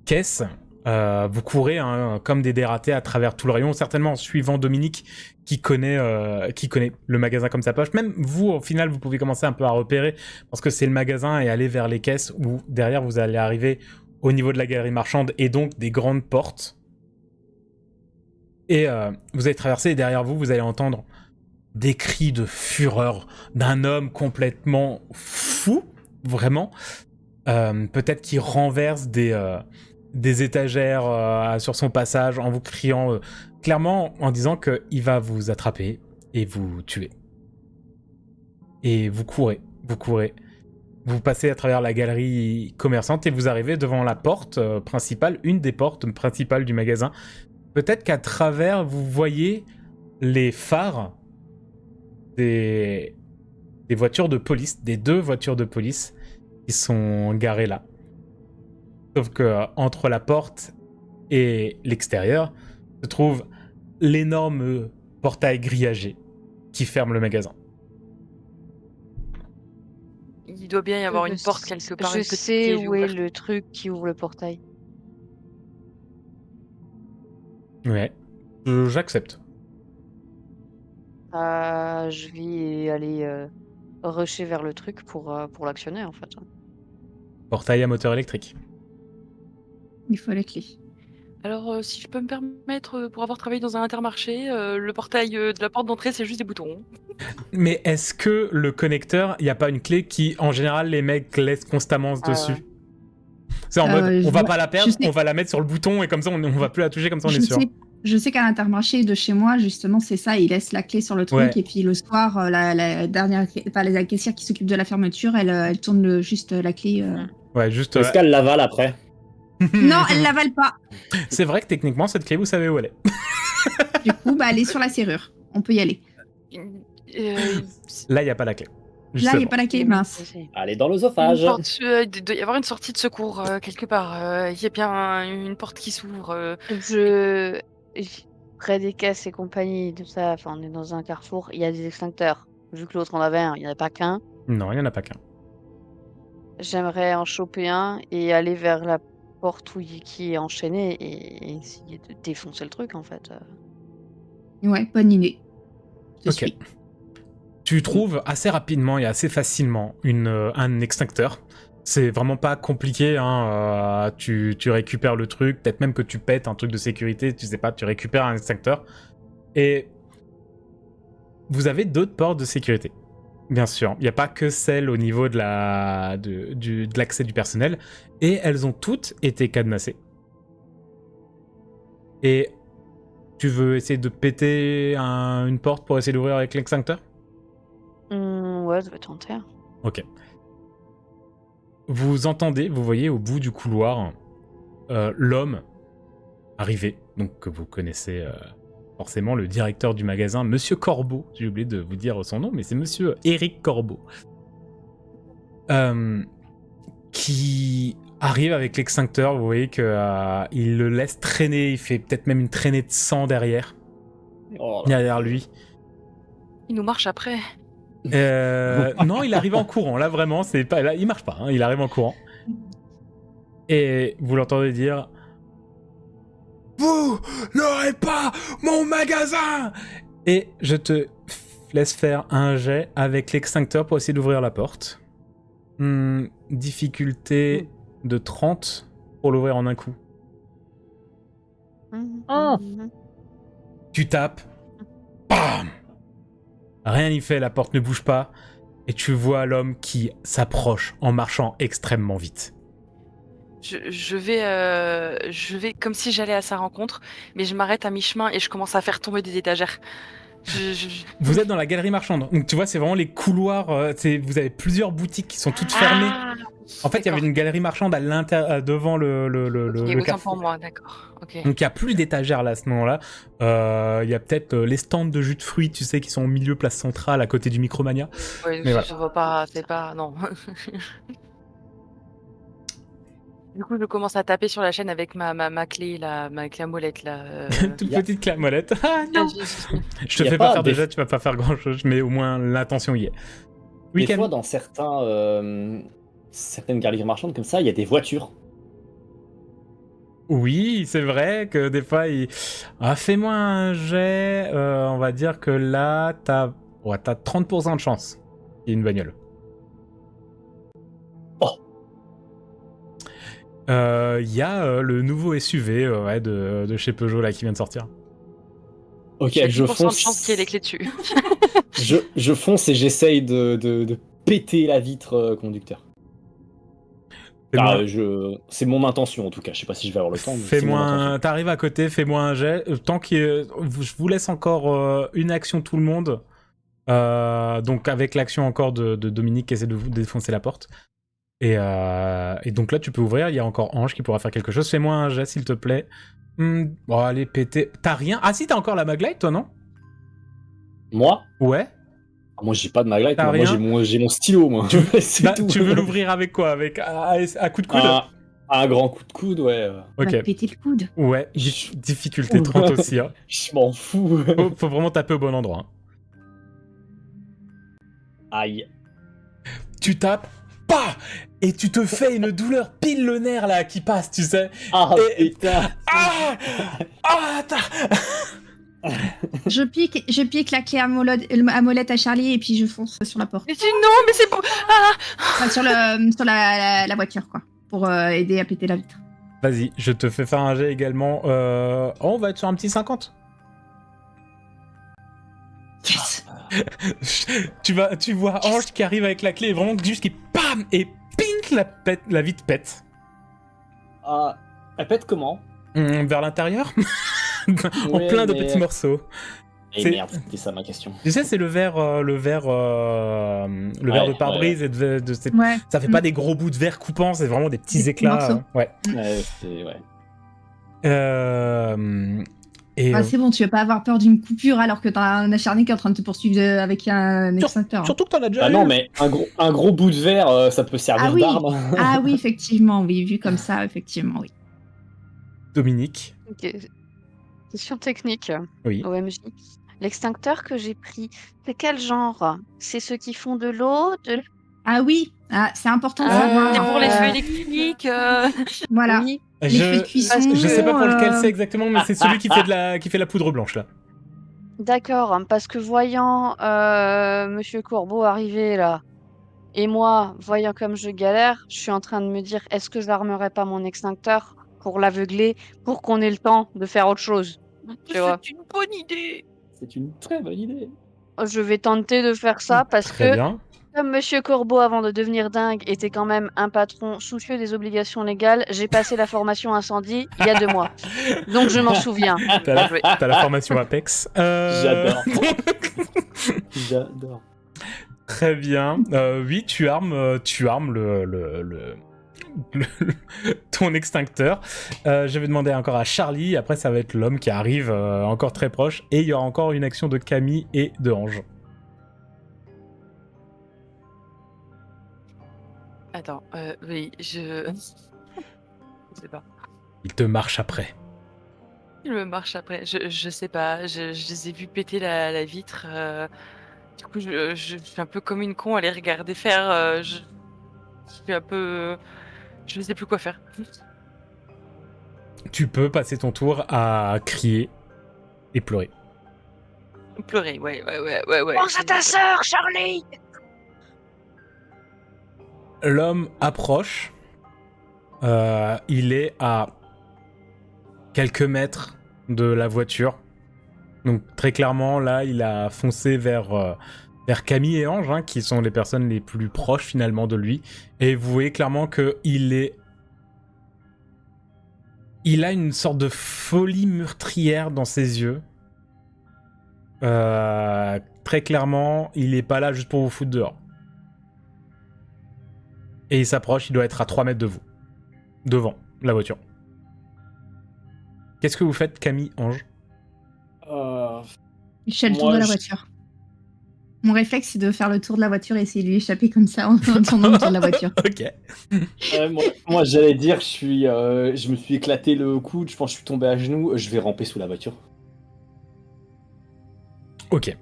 caisses, vous courez hein, comme des dératés à travers tout le rayon, certainement en suivant Dominique qui connaît le magasin comme sa poche. Même vous, au final, vous pouvez commencer un peu à repérer parce que c'est le magasin et aller vers les caisses où derrière vous allez arriver au niveau de la galerie marchande et donc des grandes portes. Et vous allez traverser et derrière vous, vous allez entendre des cris de fureur d'un homme complètement fou, vraiment. Peut-être qu'il renverse des étagères sur son passage en vous criant clairement en disant qu'il va vous attraper et vous tuer. Et vous courez. Vous passez à travers la galerie commerçante et vous arrivez devant la porte principale, une des portes principales du magasin. Peut-être qu'à travers, vous voyez les phares des voitures de police, des 2 voitures de police qui sont garées là. Sauf que entre la porte et l'extérieur se trouve l'énorme portail grillagé qui ferme le magasin. Il doit bien y avoir une porte quelque part. Je une petite sais clé où est ouverte. le truc qui ouvre le portail. Ouais, j'accepte. Je vais aller rusher vers le truc pour l'actionner en fait. Portail à moteur électrique. Il faut la clé. Alors, si je peux me permettre, pour avoir travaillé dans un Intermarché, le portail de la porte d'entrée, c'est juste des boutons. Mais est-ce que le connecteur, il n'y a pas une clé qui, en général, les mecs laissent constamment dessus? C'est en mode, on va pas la perdre, on va la mettre sur le bouton et comme ça, on va plus la toucher, comme ça, on est sûr. Je sais qu'à l'Intermarché de chez moi, justement, c'est ça. Ils laissent la clé sur le truc Ouais. et puis le soir, la caissière qui s'occupe de la fermeture, elle tourne juste la clé. Ouais, juste. Est-ce qu'elle l'avale après? Non, elle l'avale pas. C'est vrai que techniquement, cette clé, vous savez où elle est. Du coup, bah, elle est sur la serrure. On peut y aller. Là, il n'y a pas la clé. Là, il n'y a pas la clé, mince. Allez dans l'œsophage. Il doit y avoir une sortie de secours quelque part. Il y a bien une porte qui s'ouvre. Près des caisses et compagnie, tout ça, enfin on est dans un carrefour, il y a des extincteurs. Vu que l'autre en avait un, il n'y en a pas qu'un. Non, il n'y en a pas qu'un. J'aimerais en choper un et aller vers la porte qui est enchaînée et essayer de défoncer le truc en fait. Ouais, bonne idée. Je Ok. suis. Tu trouves assez rapidement et assez facilement un extincteur. C'est vraiment pas compliqué, hein. Tu récupères le truc, peut-être même que tu pètes un truc de sécurité, tu sais pas, tu récupères un extincteur. Et vous avez d'autres portes de sécurité. Bien sûr, il n'y a pas que celle au niveau de l'accès du personnel. Et elles ont toutes été cadenassées. Et tu veux essayer de péter une porte pour essayer d'ouvrir avec l'extincteur ? Ouais, je vais tenter. Ok. Vous entendez, vous voyez au bout du couloir l'homme arriver, donc que vous connaissez forcément, le directeur du magasin, Monsieur Corbeau. J'ai oublié de vous dire son nom, mais c'est Monsieur Éric Corbeau. Qui arrive avec l'extincteur, vous voyez qu'il le laisse traîner, il fait peut-être même une traînée de sang derrière lui. Il nous marche après. Non, il arrive en courant. Là, vraiment, c'est pas. Là, il marche pas. Hein, il arrive en courant. Et vous l'entendez dire: vous n'aurez pas mon magasin. Et je te laisse faire un jet avec l'extincteur pour essayer d'ouvrir la porte. Difficulté de 30 pour l'ouvrir en un coup. Ah. Tu tapes. Bam! Rien n'y fait, la porte ne bouge pas. Et tu vois l'homme qui s'approche en marchant extrêmement vite. Je vais comme si j'allais à sa rencontre, mais je m'arrête à mi-chemin et je commence à faire tomber des étagères. Vous êtes dans la galerie marchande. Donc tu vois, c'est vraiment les couloirs. Vous avez plusieurs boutiques qui sont toutes fermées. En fait, il y avait une galerie marchande devant le autant carrefour. pour moi, d'accord. Ok. Donc il n'y a plus d'étagères là à ce moment-là. Il y a peut-être les stands de jus de fruits, tu sais, qui sont au milieu place centrale à côté du Micromania. Ouais, Mais ça va pas, c'est pas, non. Du coup, je commence à taper sur la chaîne avec ma clé, là, ma clé à molette, là. Toute petite clé à molette. Ah non! Je te Y a fais pas pas faire des- de jet, tu vas pas faire grand-chose, mais au moins l'intention y est. Oui, Des Camille. fois, dans certaines galeries marchandes comme ça, il y a des voitures. Oui, c'est vrai que des fois, fais-moi un jet. On va dire que là, t'as 30% de chance qu'il y ait une bagnole. Oh. Il y a le nouveau SUV de chez Peugeot là, qui vient de sortir. Ok, J'ai je 10% de fonce. chance qu'il y ait les clés dessus. Je fonce et j'essaye de péter la vitre conducteur. C'est mon intention en tout cas. Je sais pas si je vais avoir le temps. Mais c'est mon intention. T'arrives à côté, fais-moi un jet. Tant que je vous laisse encore une action tout le monde. Donc avec l'action encore de Dominique qui essaie de vous défoncer la porte. Et donc là tu peux ouvrir. Il y a encore Ange qui pourra faire quelque chose. Fais-moi un jet s'il te plaît. Bon allez péter. T'as rien? Ah si, t'as encore la maglite toi, non? Moi? Ouais. Moi j'ai pas de maglite. T'as Moi rien j'ai mon stylo moi. C'est tout. Tu veux l'ouvrir avec quoi? Avec à coup de coude? Un grand coup de coude, ouais. On va Ok. te péter le coude. Ouais. Difficulté 30 aussi. Hein. Je m'en fous. Faut vraiment taper au bon endroit. Hein. Aïe. Tu tapes, pas, et tu te fais une douleur pile le nerf là qui passe, tu sais. Ah Et- putain. Je pique la clé à molette à Charlie et puis je fonce sur la porte. Mais non, mais c'est bon. Enfin, sur la voiture, quoi. Pour aider à péter la vitre. Vas-y, je te fais faire un jet également. On va être sur un petit 50. Yes! Tu vois Ange qui arrive avec la clé et vraiment juste qui pam et pink la vitre pète. Ah, elle pète comment? Vers l'intérieur en Ouais, plein de mais- petits morceaux. Eh C'est- merde, c'était ça ma question. Tu sais, c'est le verre de pare-brise et Ouais. ça fait pas des gros bouts de verre coupants, c'est vraiment des petits Des petits éclats. morceaux. Ouais. Ouais. Et Bah, c'est bon, tu vas pas avoir peur d'une coupure alors que t'as un acharné qui est en train de te poursuivre avec un extincteur. surtout que t'en as déjà Ah eu. non, mais un gros bout de verre, ça peut servir Ah oui. d'arme. Ah oui, effectivement, oui, vu comme ça, effectivement, oui. Dominique. Ok. Question technique. Oui. OMJ. L'extincteur que j'ai pris, c'est quel genre? C'est ceux qui font de l'eau, Ah oui, c'est important de Ah, savoir. C'est pour les Euh, feux électriques. Voilà. Oui. Les feux de cuisson. Je sais pas pour lequel c'est euh, exactement, mais c'est celui qui fait la poudre blanche là. D'accord, parce que voyant Monsieur Courbeau arriver là, et moi, voyant comme je galère, je suis en train de me dire, est-ce que j'armerais pas mon extincteur pour l'aveugler, pour qu'on ait le temps de faire autre chose? Tu vois. C'est une bonne idée. C'est une très bonne idée. Je vais tenter de faire ça parce Très que, bien. comme Monsieur Courbeau, avant de devenir dingue, était quand même un patron soucieux des obligations légales, j'ai passé la formation incendie il y a 2 mois. Donc je m'en souviens. T'as la formation Apex. J'adore. J'adore. Très bien. Oui, tu armes ton extincteur. Je vais demander encore à Charlie. Après, ça va être l'homme qui arrive encore très proche. Et il y aura encore une action de Camille et de Ange. Attends, oui, je sais pas. Il te marche après. Il me marche après. Je sais pas. Je les ai vus péter la vitre. Du coup, je suis un peu comme une con à les regarder faire. Je suis un peu. Je ne sais plus quoi faire. Tu peux passer ton tour à crier et pleurer. Pleurer, ouais. Pense à ta sœur, Charlie! L'homme approche. Il est à quelques mètres de la voiture. Donc très clairement, là, il a foncé vers Camille et Ange, hein, qui sont les personnes les plus proches finalement de lui. Et vous voyez clairement qu'il a une sorte de folie meurtrière dans ses yeux. Très clairement, il est pas là juste pour vous foutre dehors. Et il s'approche, il doit être à 3 mètres de vous. Devant la voiture. Qu'est-ce que vous faites, Camille, Ange? Je fais le tour Moi, de la voiture. Mon réflexe, c'est de faire le tour de la voiture et essayer de lui échapper comme ça en tournant autour de la voiture. Ok. moi, j'allais dire, je me suis éclaté le coude, je pense que je suis tombé à genoux, je vais ramper sous la voiture. Ok.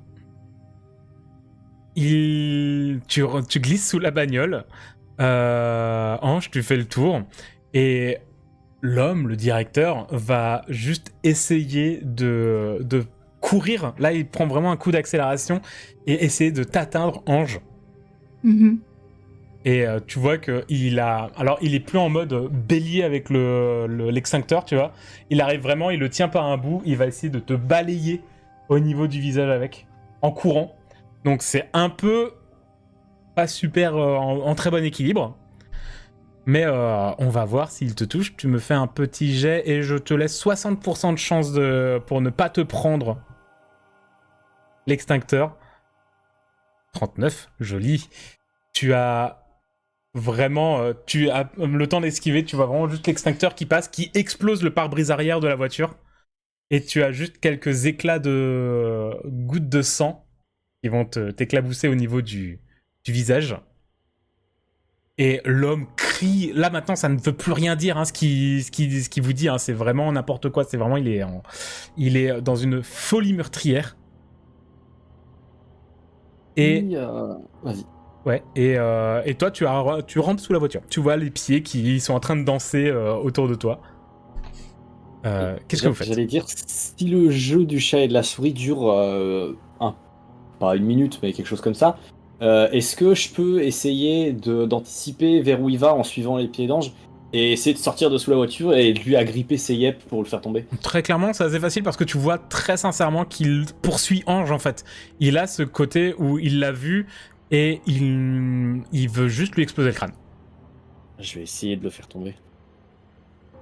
Tu glisses sous la bagnole. Ange, tu fais le tour. Et l'homme, le directeur, va juste essayer de courir. Là, il prend vraiment un coup d'accélération et essayer de t'atteindre, Ange. Mhm. Et tu vois qu'il a... Alors, il est plus en mode bélier avec l'extincteur, tu vois. Il arrive vraiment, il le tient par un bout, il va essayer de te balayer au niveau du visage avec, en courant. Donc, c'est un peu pas super en très bon équilibre. Mais on va voir s'il te touche. Tu me fais un petit jet et je te laisse 60% de chance pour ne pas te prendre l'extincteur. 39, joli. Tu as vraiment... tu as le temps d'esquiver, tu vois vraiment juste l'extincteur qui passe, qui explose le pare-brise arrière de la voiture. Et tu as juste quelques éclats de gouttes de sang qui vont t'éclabousser au niveau du visage. Et l'homme crie. Là maintenant, ça ne veut plus rien dire, hein, ce qu'il vous dit. Hein, c'est vraiment n'importe quoi. C'est vraiment, il est dans une folie meurtrière. Et Vas-y. ouais. Et toi, tu rampes sous la voiture. Tu vois les pieds qui sont en train de danser autour de toi. Qu'est-ce que vous faites? J'allais dire, si le jeu du chat et de la souris dure pas une minute, mais quelque chose comme ça, est-ce que je peux essayer d'anticiper vers où il va en suivant les pieds d'Ange et essayer de sortir de sous la voiture et de lui agripper ses yep pour le faire tomber? Très clairement, c'est assez facile parce que tu vois très sincèrement qu'il poursuit Ange en fait. Il a ce côté où il l'a vu et il veut juste lui exploser le crâne. Je vais essayer de le faire tomber.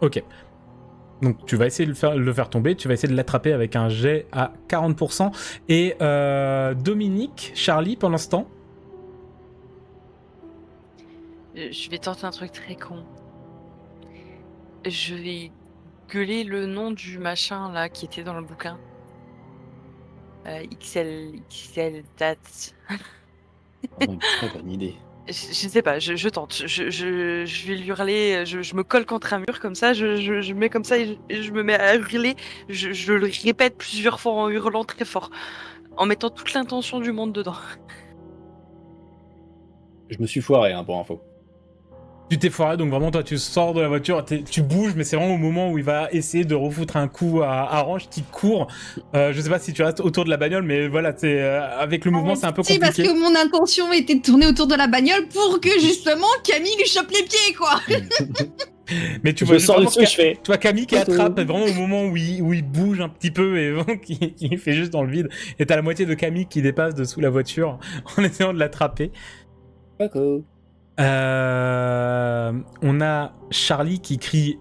Ok. Donc tu vas essayer de le faire tomber, tu vas essayer de l'attraper avec un jet à 40%. Et Dominique, Charlie, pendant ce temps, Je vais tenter un truc très con. Je vais gueuler le nom du machin là qui était dans le bouquin. XL Tat. Vraiment une très bonne idée. Je ne sais pas, je tente. Je vais lui hurler, je me colle contre un mur comme ça, je mets comme ça et je me mets à hurler. Je le répète plusieurs fois en hurlant très fort, en mettant toute l'intention du monde dedans. Je me suis foiré, hein, pour info. tu t'es foiré, donc vraiment toi tu sors de la voiture, tu bouges, mais c'est vraiment au moment où il va essayer de refoutre un coup à Ange qui court. Je sais pas si tu restes autour de la bagnole, mais voilà, avec le mouvement c'est un peu Si, compliqué. parce que mon intention était de tourner autour de la bagnole pour que justement Camille lui chope les pieds, quoi. Mais tu Je vois sors vraiment de ce que je fais. Tu vois Camille qui attrape vraiment au moment où il bouge un petit peu et vraiment qui fait juste dans le vide. Et t'as la moitié de Camille qui dépasse dessous la voiture en essayant de l'attraper. D'accord. On a Charlie qui crie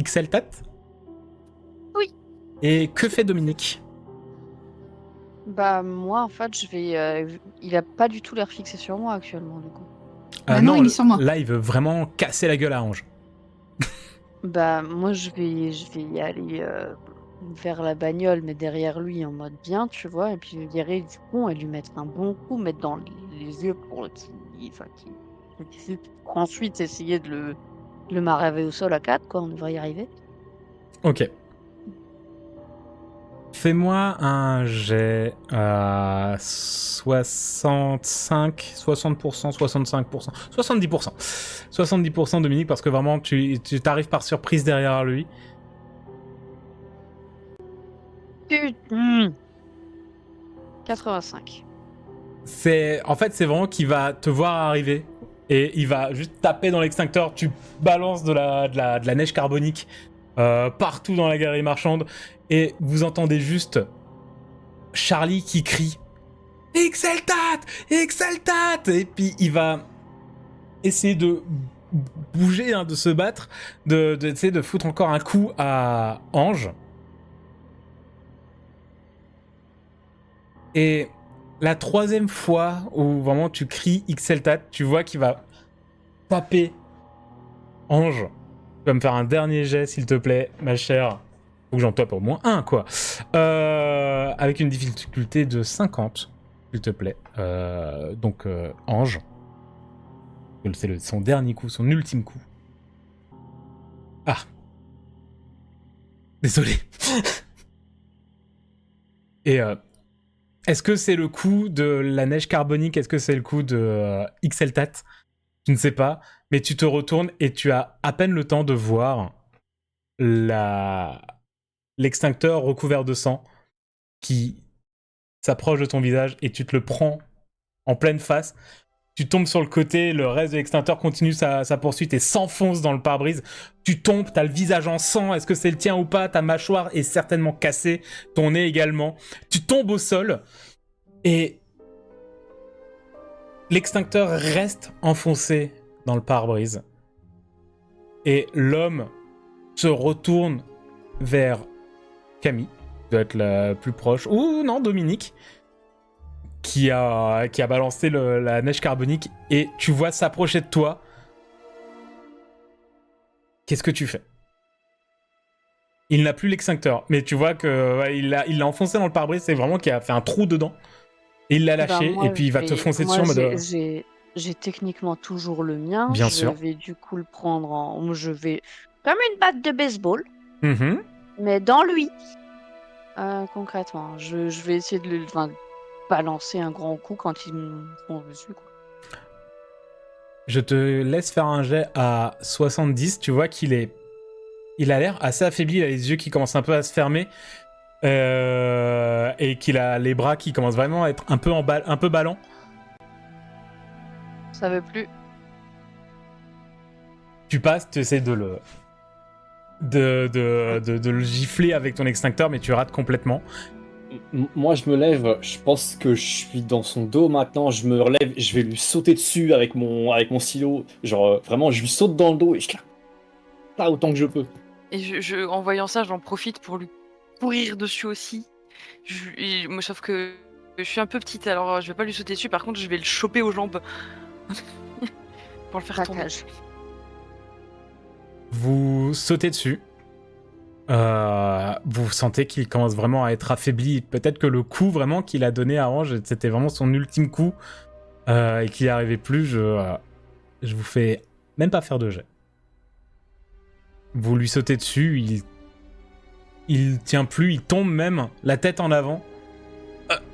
XL tête. Oui. Et que fait Dominique? Bah moi en fait je vais il a pas du tout l'air fixé sur moi actuellement du coup. Bah non, il est sur moi. Là il veut vraiment casser la gueule à Ange. Bah moi je vais y aller vers la bagnole mais derrière lui en mode bien tu vois et puis je dirais du pont et lui mettre un bon coup mettre dans les yeux pour ensuite essayer de le maraver au sol à 4 quoi on devrait y arriver. Ok. Fais-moi un jet à 65, 60%, 65%, 70%. 70% Dominique, parce que vraiment, tu t'arrives par surprise derrière lui. Putain. 85. En fait, c'est vraiment qu'il va te voir arriver et il va juste taper dans l'extincteur. Tu balances de la neige carbonique partout dans la galerie marchande, et vous entendez juste Charlie qui crie Exaltat, Exaltat, et puis il va essayer de bouger, de se battre, essayer de foutre encore un coup à Ange. Et la troisième fois où vraiment tu cries Exaltat, tu vois qu'il va taper Ange. Tu vas me faire un dernier jet, s'il te plaît, ma chère. Faut que j'en tape au moins un, quoi. Avec une difficulté de 50, s'il te plaît. Donc, Ange. C'est son dernier coup, son ultime coup. Ah. Désolé. Et est-ce que c'est le coup de la neige carbonique? Est-ce que c'est le coup de Exaltat? Je ne sais pas. Mais tu te retournes et tu as à peine le temps de voir l'extincteur recouvert de sang qui s'approche de ton visage et tu te le prends en pleine face. Tu tombes sur le côté, le reste de l'extincteur continue sa poursuite et s'enfonce dans le pare-brise. Tu tombes, t'as le visage en sang, est-ce que c'est le tien ou pas? Ta mâchoire est certainement cassée, ton nez également. Tu tombes au sol et l'extincteur reste enfoncé dans le pare-brise. Et l'homme se retourne vers Camille, qui doit être la plus proche, ou non, Dominique, qui a balancé la neige carbonique, et tu vois s'approcher de toi. Qu'est-ce que tu fais? Il n'a plus l'extincteur, mais tu vois que il l'a enfoncé dans le pare-brise, c'est vraiment qu'il a fait un trou dedans, et il l'a lâché, moi, et puis il va te foncer dessus en mode... j'ai techniquement toujours le mien. Bien Je sûr. vais du coup le prendre en... Je vais... Comme une batte de baseball, Mhm. mais dans lui. Concrètement, je vais essayer de balancer un grand coup quand ils me font dessus, quoi. Je te laisse faire un jet à 70, tu vois qu'il est... Il a l'air assez affaibli, il a les yeux qui commencent un peu à se fermer, et qu'il a les bras qui commencent vraiment à être un peu ballants. Ça veut plus. Tu passes, tu essaies de le gifler avec ton extincteur, mais tu rates complètement. Moi, je me lève, je pense que je suis dans son dos maintenant, je me relève, je vais lui sauter dessus avec mon silo. Genre, vraiment, je lui saute dans le dos et je claque pas autant que je peux. Et en voyant ça, j'en profite pour lui courir dessus aussi. Moi, sauf que je suis un peu petite, alors je vais pas lui sauter dessus. Par contre, je vais le choper aux jambes pour le faire tomber. Craquage. Vous sautez dessus. Vous sentez qu'il commence vraiment à être affaibli. Peut-être que le coup vraiment qu'il a donné à Ange, c'était vraiment son ultime coup, et qu'il n'y arrivait plus. Je vous fais même pas faire de jet. Vous lui sautez dessus, il tient plus, il tombe même, la tête en avant.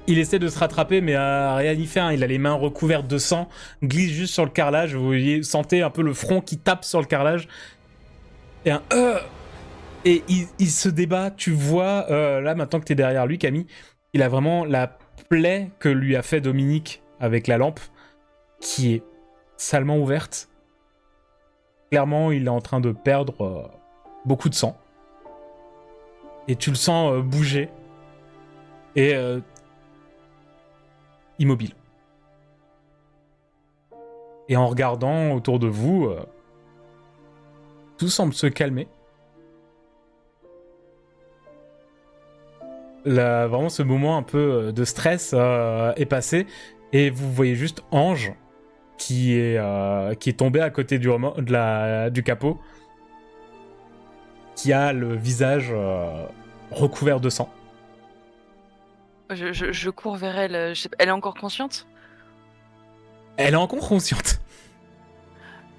Il essaie de se rattraper, mais rien n'y fait. Il a les mains recouvertes de sang, glisse juste sur le carrelage. Vous sentez un peu le front qui tape sur le carrelage. Et et il se débat. Tu vois, là, maintenant que t'es derrière lui, Camille, il a vraiment la plaie que lui a fait Dominique avec la lampe, qui est salement ouverte. Clairement, il est en train de perdre beaucoup de sang. Et tu le sens bouger. Et immobile. Et en regardant autour de vous, tout semble se calmer. Vraiment, ce moment un peu de stress est passé. Et vous voyez juste Ange qui est tombé à côté du capot, qui a le visage recouvert de sang. Je cours vers elle. Elle est encore consciente? Elle est encore consciente.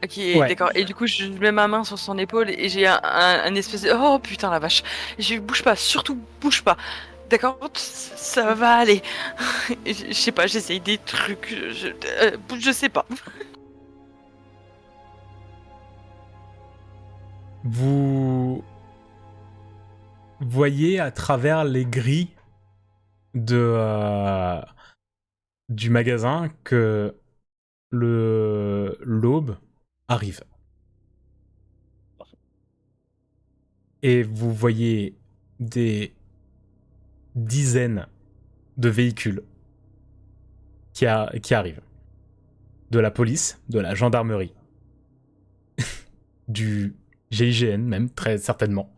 Ok, Ouais. d'accord. Et du coup, je mets ma main sur son épaule et j'ai un espèce de... Oh putain, la vache. Je bouge pas, surtout bouge pas. D'accord, ça va aller. Je sais pas, j'essaye des trucs. Je sais pas. Vous voyez à travers les grilles du magasin que l'aube arrive. Et vous voyez des dizaines de véhicules qui arrivent. De la police, de la gendarmerie, du GIGN même, très certainement.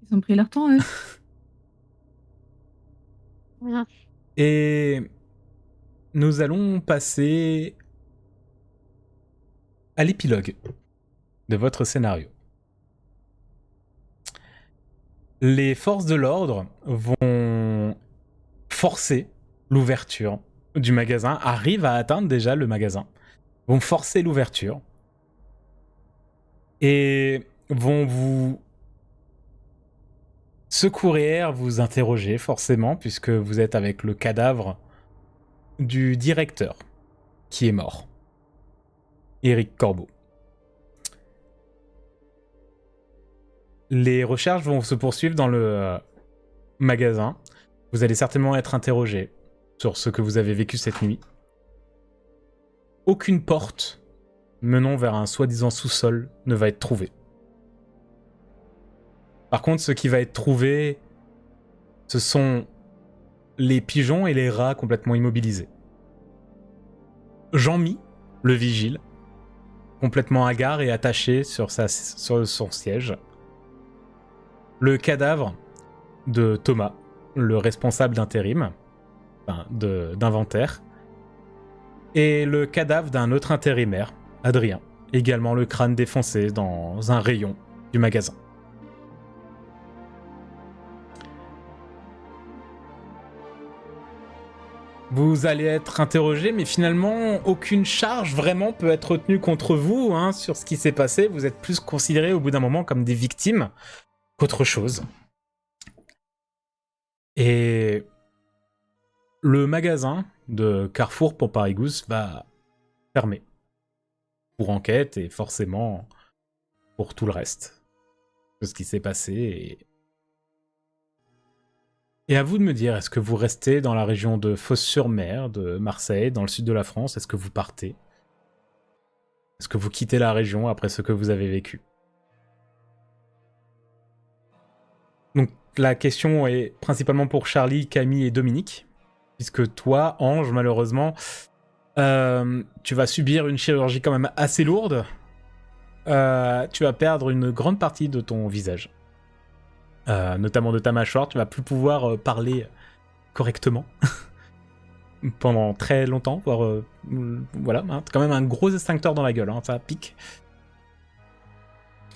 Ils ont pris leur temps, eux. Mhm. Et nous allons passer à l'épilogue de votre scénario. Les forces de l'ordre vont forcer l'ouverture du magasin, arrivent à atteindre déjà le magasin, vont forcer l'ouverture et vont vous secourir, vous interroger forcément, puisque vous êtes avec le cadavre du directeur qui est mort, Éric Corbeau. Les recherches vont se poursuivre dans le magasin. Vous allez certainement être interrogé sur ce que vous avez vécu cette nuit. Aucune porte menant vers un soi-disant sous-sol ne va être trouvée. Par contre, ce qui va être trouvé, ce sont les pigeons et les rats complètement immobilisés. Jean-Mi, le vigile, complètement hagard et attaché sur son siège. Le cadavre de Thomas, le responsable d'intérim, enfin d'inventaire. Et le cadavre d'un autre intérimaire, Adrien, également le crâne défoncé dans un rayon du magasin. Vous allez être interrogé, mais finalement, aucune charge vraiment peut être retenue contre vous sur ce qui s'est passé. Vous êtes plus considérés au bout d'un moment comme des victimes qu'autre chose. Et le magasin de Carrefour pour Paris-Gousse va fermer. Pour enquête et forcément pour tout le reste de ce qui s'est passé. Et à vous de me dire, est-ce que vous restez dans la région de Fos-sur-Mer, de Marseille, dans le sud de la France? Est-ce que vous partez? Est-ce que vous quittez la région après ce que vous avez vécu? Donc la question est principalement pour Charlie, Camille et Dominique, puisque toi, Ange, malheureusement, tu vas subir une chirurgie quand même assez lourde. Tu vas perdre une grande partie de ton visage. Notamment de ta mâchoire, tu vas plus pouvoir parler correctement pendant très longtemps, voire voilà, t'as quand même un gros extincteur dans la gueule, ça pique.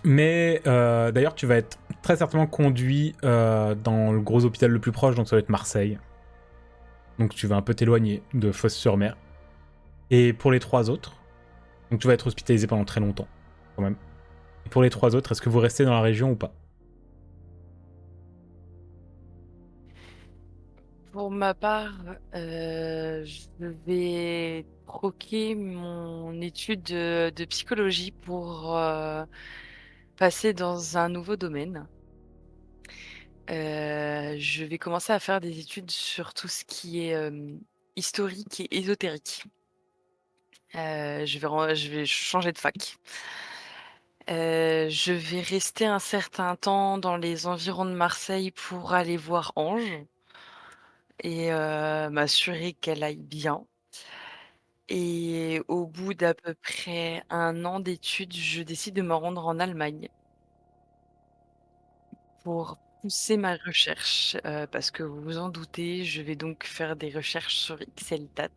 Mais d'ailleurs, tu vas être très certainement conduit dans le gros hôpital le plus proche, donc ça va être Marseille. Donc tu vas un peu t'éloigner de Fos-sur-Mer. Et pour les 3 autres, donc tu vas être hospitalisé pendant très longtemps, quand même. Et pour les 3 autres, est-ce que vous restez dans la région ou pas? Pour ma part, je vais troquer mon étude de psychologie pour passer dans un nouveau domaine. Je vais commencer à faire des études sur tout ce qui est historique et ésotérique. Je vais changer de fac. Je vais rester un certain temps dans les environs de Marseille pour aller voir Ange et m'assurer qu'elle aille bien. Et au bout d'à peu près 1 an d'études, je décide de me rendre en Allemagne pour pousser ma recherche, parce que vous vous en doutez, je vais donc faire des recherches sur XLTAT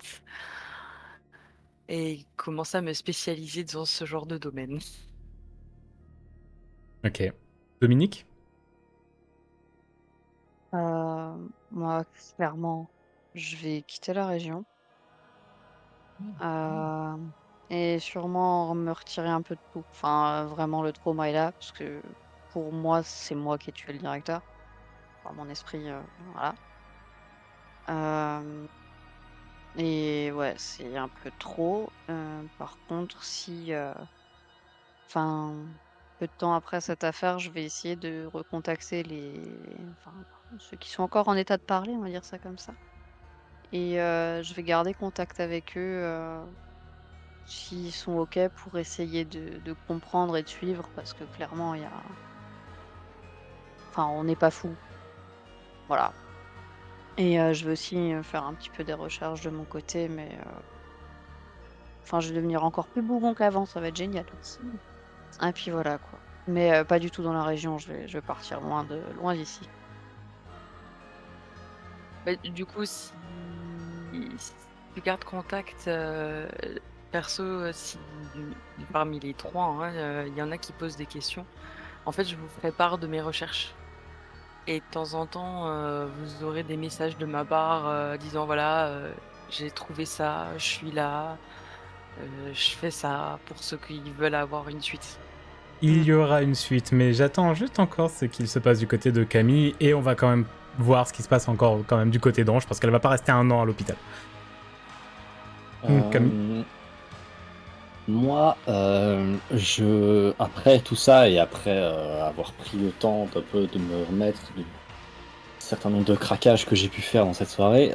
et commencer à me spécialiser dans ce genre de domaine. Ok. Dominique? Moi, clairement, je vais quitter la région euh, et sûrement me retirer un peu de tout. Enfin, vraiment, le trauma est là parce que pour moi, c'est moi qui ai tué le directeur. Dans mon esprit, voilà. Euh, et ouais, c'est un peu trop. Par contre, si, enfin, peu de temps après cette affaire, je vais essayer de recontacter enfin, ceux qui sont encore en état de parler, on va dire ça comme ça. et je vais garder contact avec eux, s'ils sont OK pour essayer de comprendre et de suivre parce que clairement il y a enfin on n'est pas fous, voilà. Et je vais aussi, faire un petit peu des recherches de mon côté, mais enfin je vais devenir encore plus bougon qu'avant, ça va être génial. Et puis voilà quoi. Mais pas du tout dans la région, je vais partir loin d'ici. Bah, du coup, si tu gardes contact, perso, si parmi les 3, hein, il y en a qui posent des questions, en fait, je vous ferai part de mes recherches et de temps en temps, vous aurez des messages de ma part, disant: «Voilà, j'ai trouvé ça, je suis là, je fais ça», pour ceux qui veulent avoir une suite. Il y aura une suite, mais j'attends juste encore ce qu'il se passe du côté de Camille, et on va quand même voir ce qui se passe encore quand même du côté d'Ange, parce qu'elle va pas rester 1 an à l'hôpital. Camille. Moi, après tout ça et après avoir pris le temps d'un peu de me remettre de certain nombre de craquages que j'ai pu faire dans cette soirée,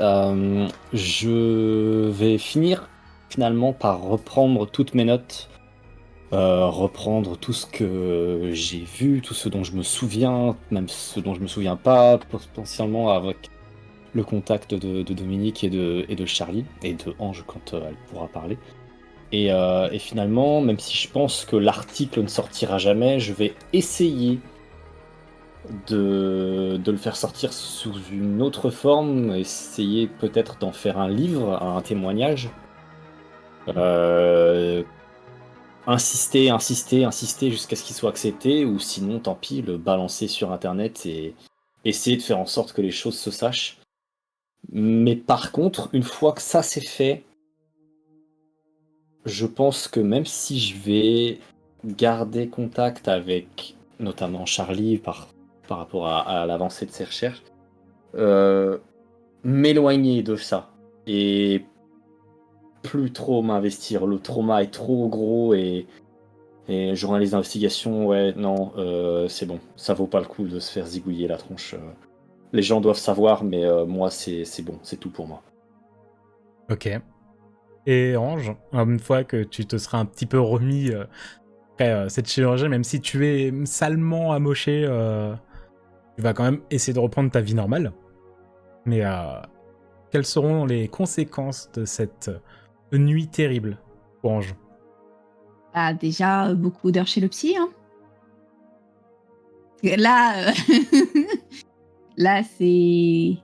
je vais finir finalement par reprendre toutes mes notes, reprendre tout ce que j'ai vu, tout ce dont je me souviens, même ce dont je me souviens pas, potentiellement avec le contact de Dominique et de Charlie, et de Ange quand elle pourra parler. Et finalement, même si je pense que l'article ne sortira jamais, je vais essayer de le faire sortir sous une autre forme, essayer peut-être d'en faire un livre, un témoignage. Euh, insister jusqu'à ce qu'il soit accepté, ou sinon, tant pis, le balancer sur Internet et essayer de faire en sorte que les choses se sachent. Mais par contre, une fois que ça c'est fait, je pense que même si je vais garder contact avec notamment Charlie par rapport à l'avancée de ses recherches, m'éloigner de ça et plus trop m'investir. Le trauma est trop gros et journaliste d'investigation, ouais, non, c'est bon, ça vaut pas le coup de se faire zigouiller la tronche. Les gens doivent savoir, mais moi, c'est bon, c'est tout pour moi. Ok. Et Ange, une fois que tu te seras un petit peu remis après cette chirurgie, même si tu es salement amoché, tu vas quand même essayer de reprendre ta vie normale. Mais quelles seront les conséquences de cette nuit terrible pour Ange? Bah, déjà, beaucoup d'heures chez le psy, hein. Là, là, c'est,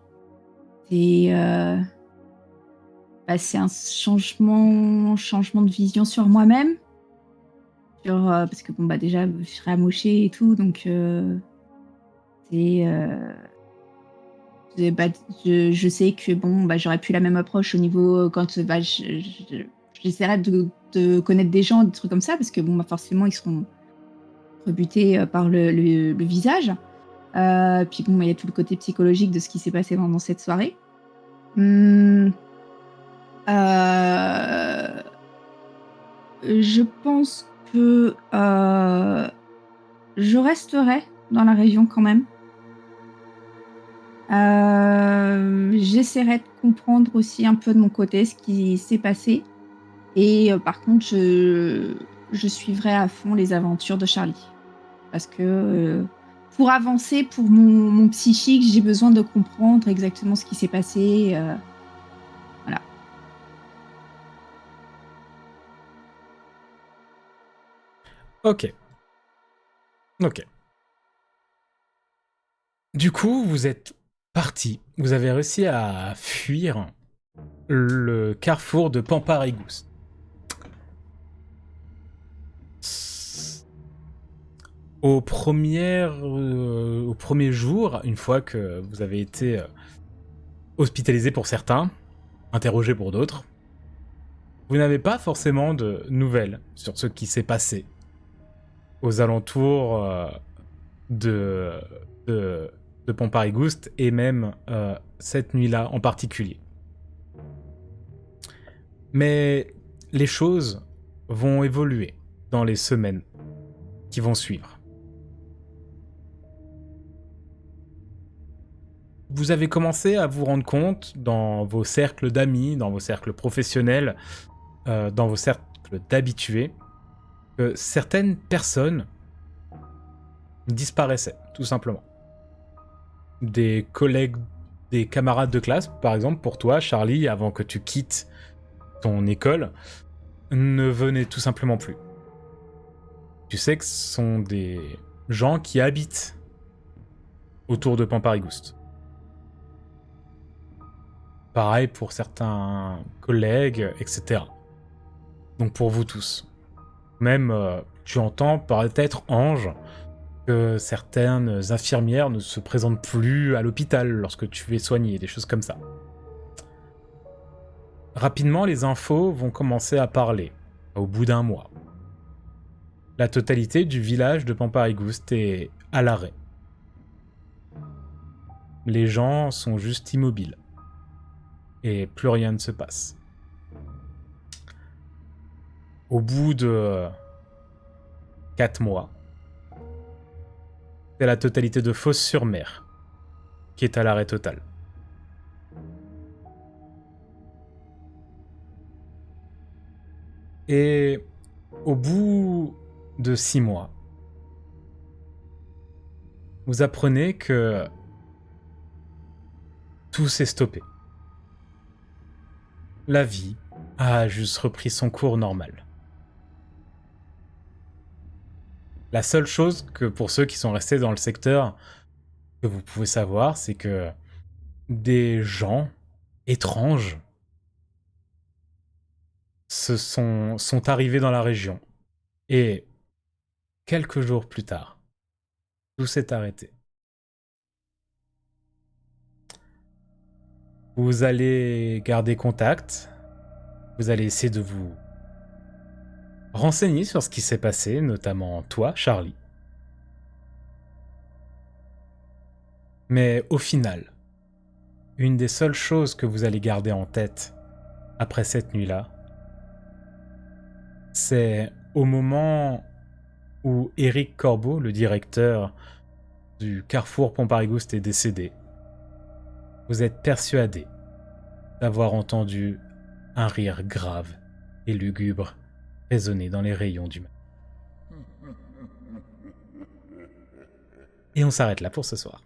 bah, c'est un changement de vision sur moi-même, parce que bon, bah, déjà, je serais amochée et tout, donc c'est, bah, je sais que bon, bah, j'aurais plus la même approche au niveau, quand, bah, j'essaierai de connaître des gens, des trucs comme ça, parce que bon, bah, forcément, ils seront rebutés, par le visage. Puis bon, bah, il y a tout le côté psychologique de ce qui s'est passé pendant cette soirée. Mmh, heu, je pense que, je resterai dans la région quand même. J'essaierai de comprendre aussi un peu de mon côté ce qui s'est passé, et par contre, je suivrai à fond les aventures de Charlie. Parce que, pour avancer, pour mon psychique, j'ai besoin de comprendre exactement ce qui s'est passé, voilà. Ok. Ok. Du coup, vous êtes parti. Vous avez réussi à fuir le carrefour de Pamparigouste. Au premier jour, une fois que vous avez été hospitalisé pour certains, interrogé pour d'autres, vous n'avez pas forcément de nouvelles sur ce qui s'est passé aux alentours de, de, de Pamparigouste, et même cette nuit-là en particulier. Mais les choses vont évoluer dans les semaines qui vont suivre. vous avez commencé à vous rendre compte dans vos cercles d'amis, dans vos cercles professionnels, dans vos cercles d'habitués, que certaines personnes disparaissaient, tout simplement. Des collègues, des camarades de classe, par exemple, pour toi, Charlie, avant que tu quittes ton école, ne venaient tout simplement plus. Tu sais que ce sont des gens qui habitent autour de Pamparigouste. Pareil pour certains collègues, etc. Donc pour vous tous. Même, tu entends peut-être, Ange, que certaines infirmières ne se présentent plus à l'hôpital lorsque tu es soigné, des choses comme ça. Rapidement, les infos vont commencer à parler, au bout d'un mois. La totalité du village de Pamparigouste est à l'arrêt. Les gens sont juste immobiles. Et plus rien ne se passe. Au bout de 4 mois, c'est la totalité de Fos-sur-Mer qui est à l'arrêt total. Et au bout de 6 mois, vous apprenez que tout s'est stoppé. La vie a juste repris son cours normal. La seule chose que pour ceux qui sont restés dans le secteur, que vous pouvez savoir, c'est que des gens étranges sont arrivés dans la région. Et quelques jours plus tard, tout s'est arrêté. Vous allez garder contact, vous allez essayer de vous renseigner sur ce qui s'est passé, notamment toi, Charlie. Mais au final, une des seules choses que vous allez garder en tête après cette nuit-là, c'est au moment où Éric Corbeau, le directeur du Carrefour Pamparigouste, est décédé. Vous êtes persuadé d'avoir entendu un rire grave et lugubre résonner dans les rayons du matin. Et on s'arrête là pour ce soir.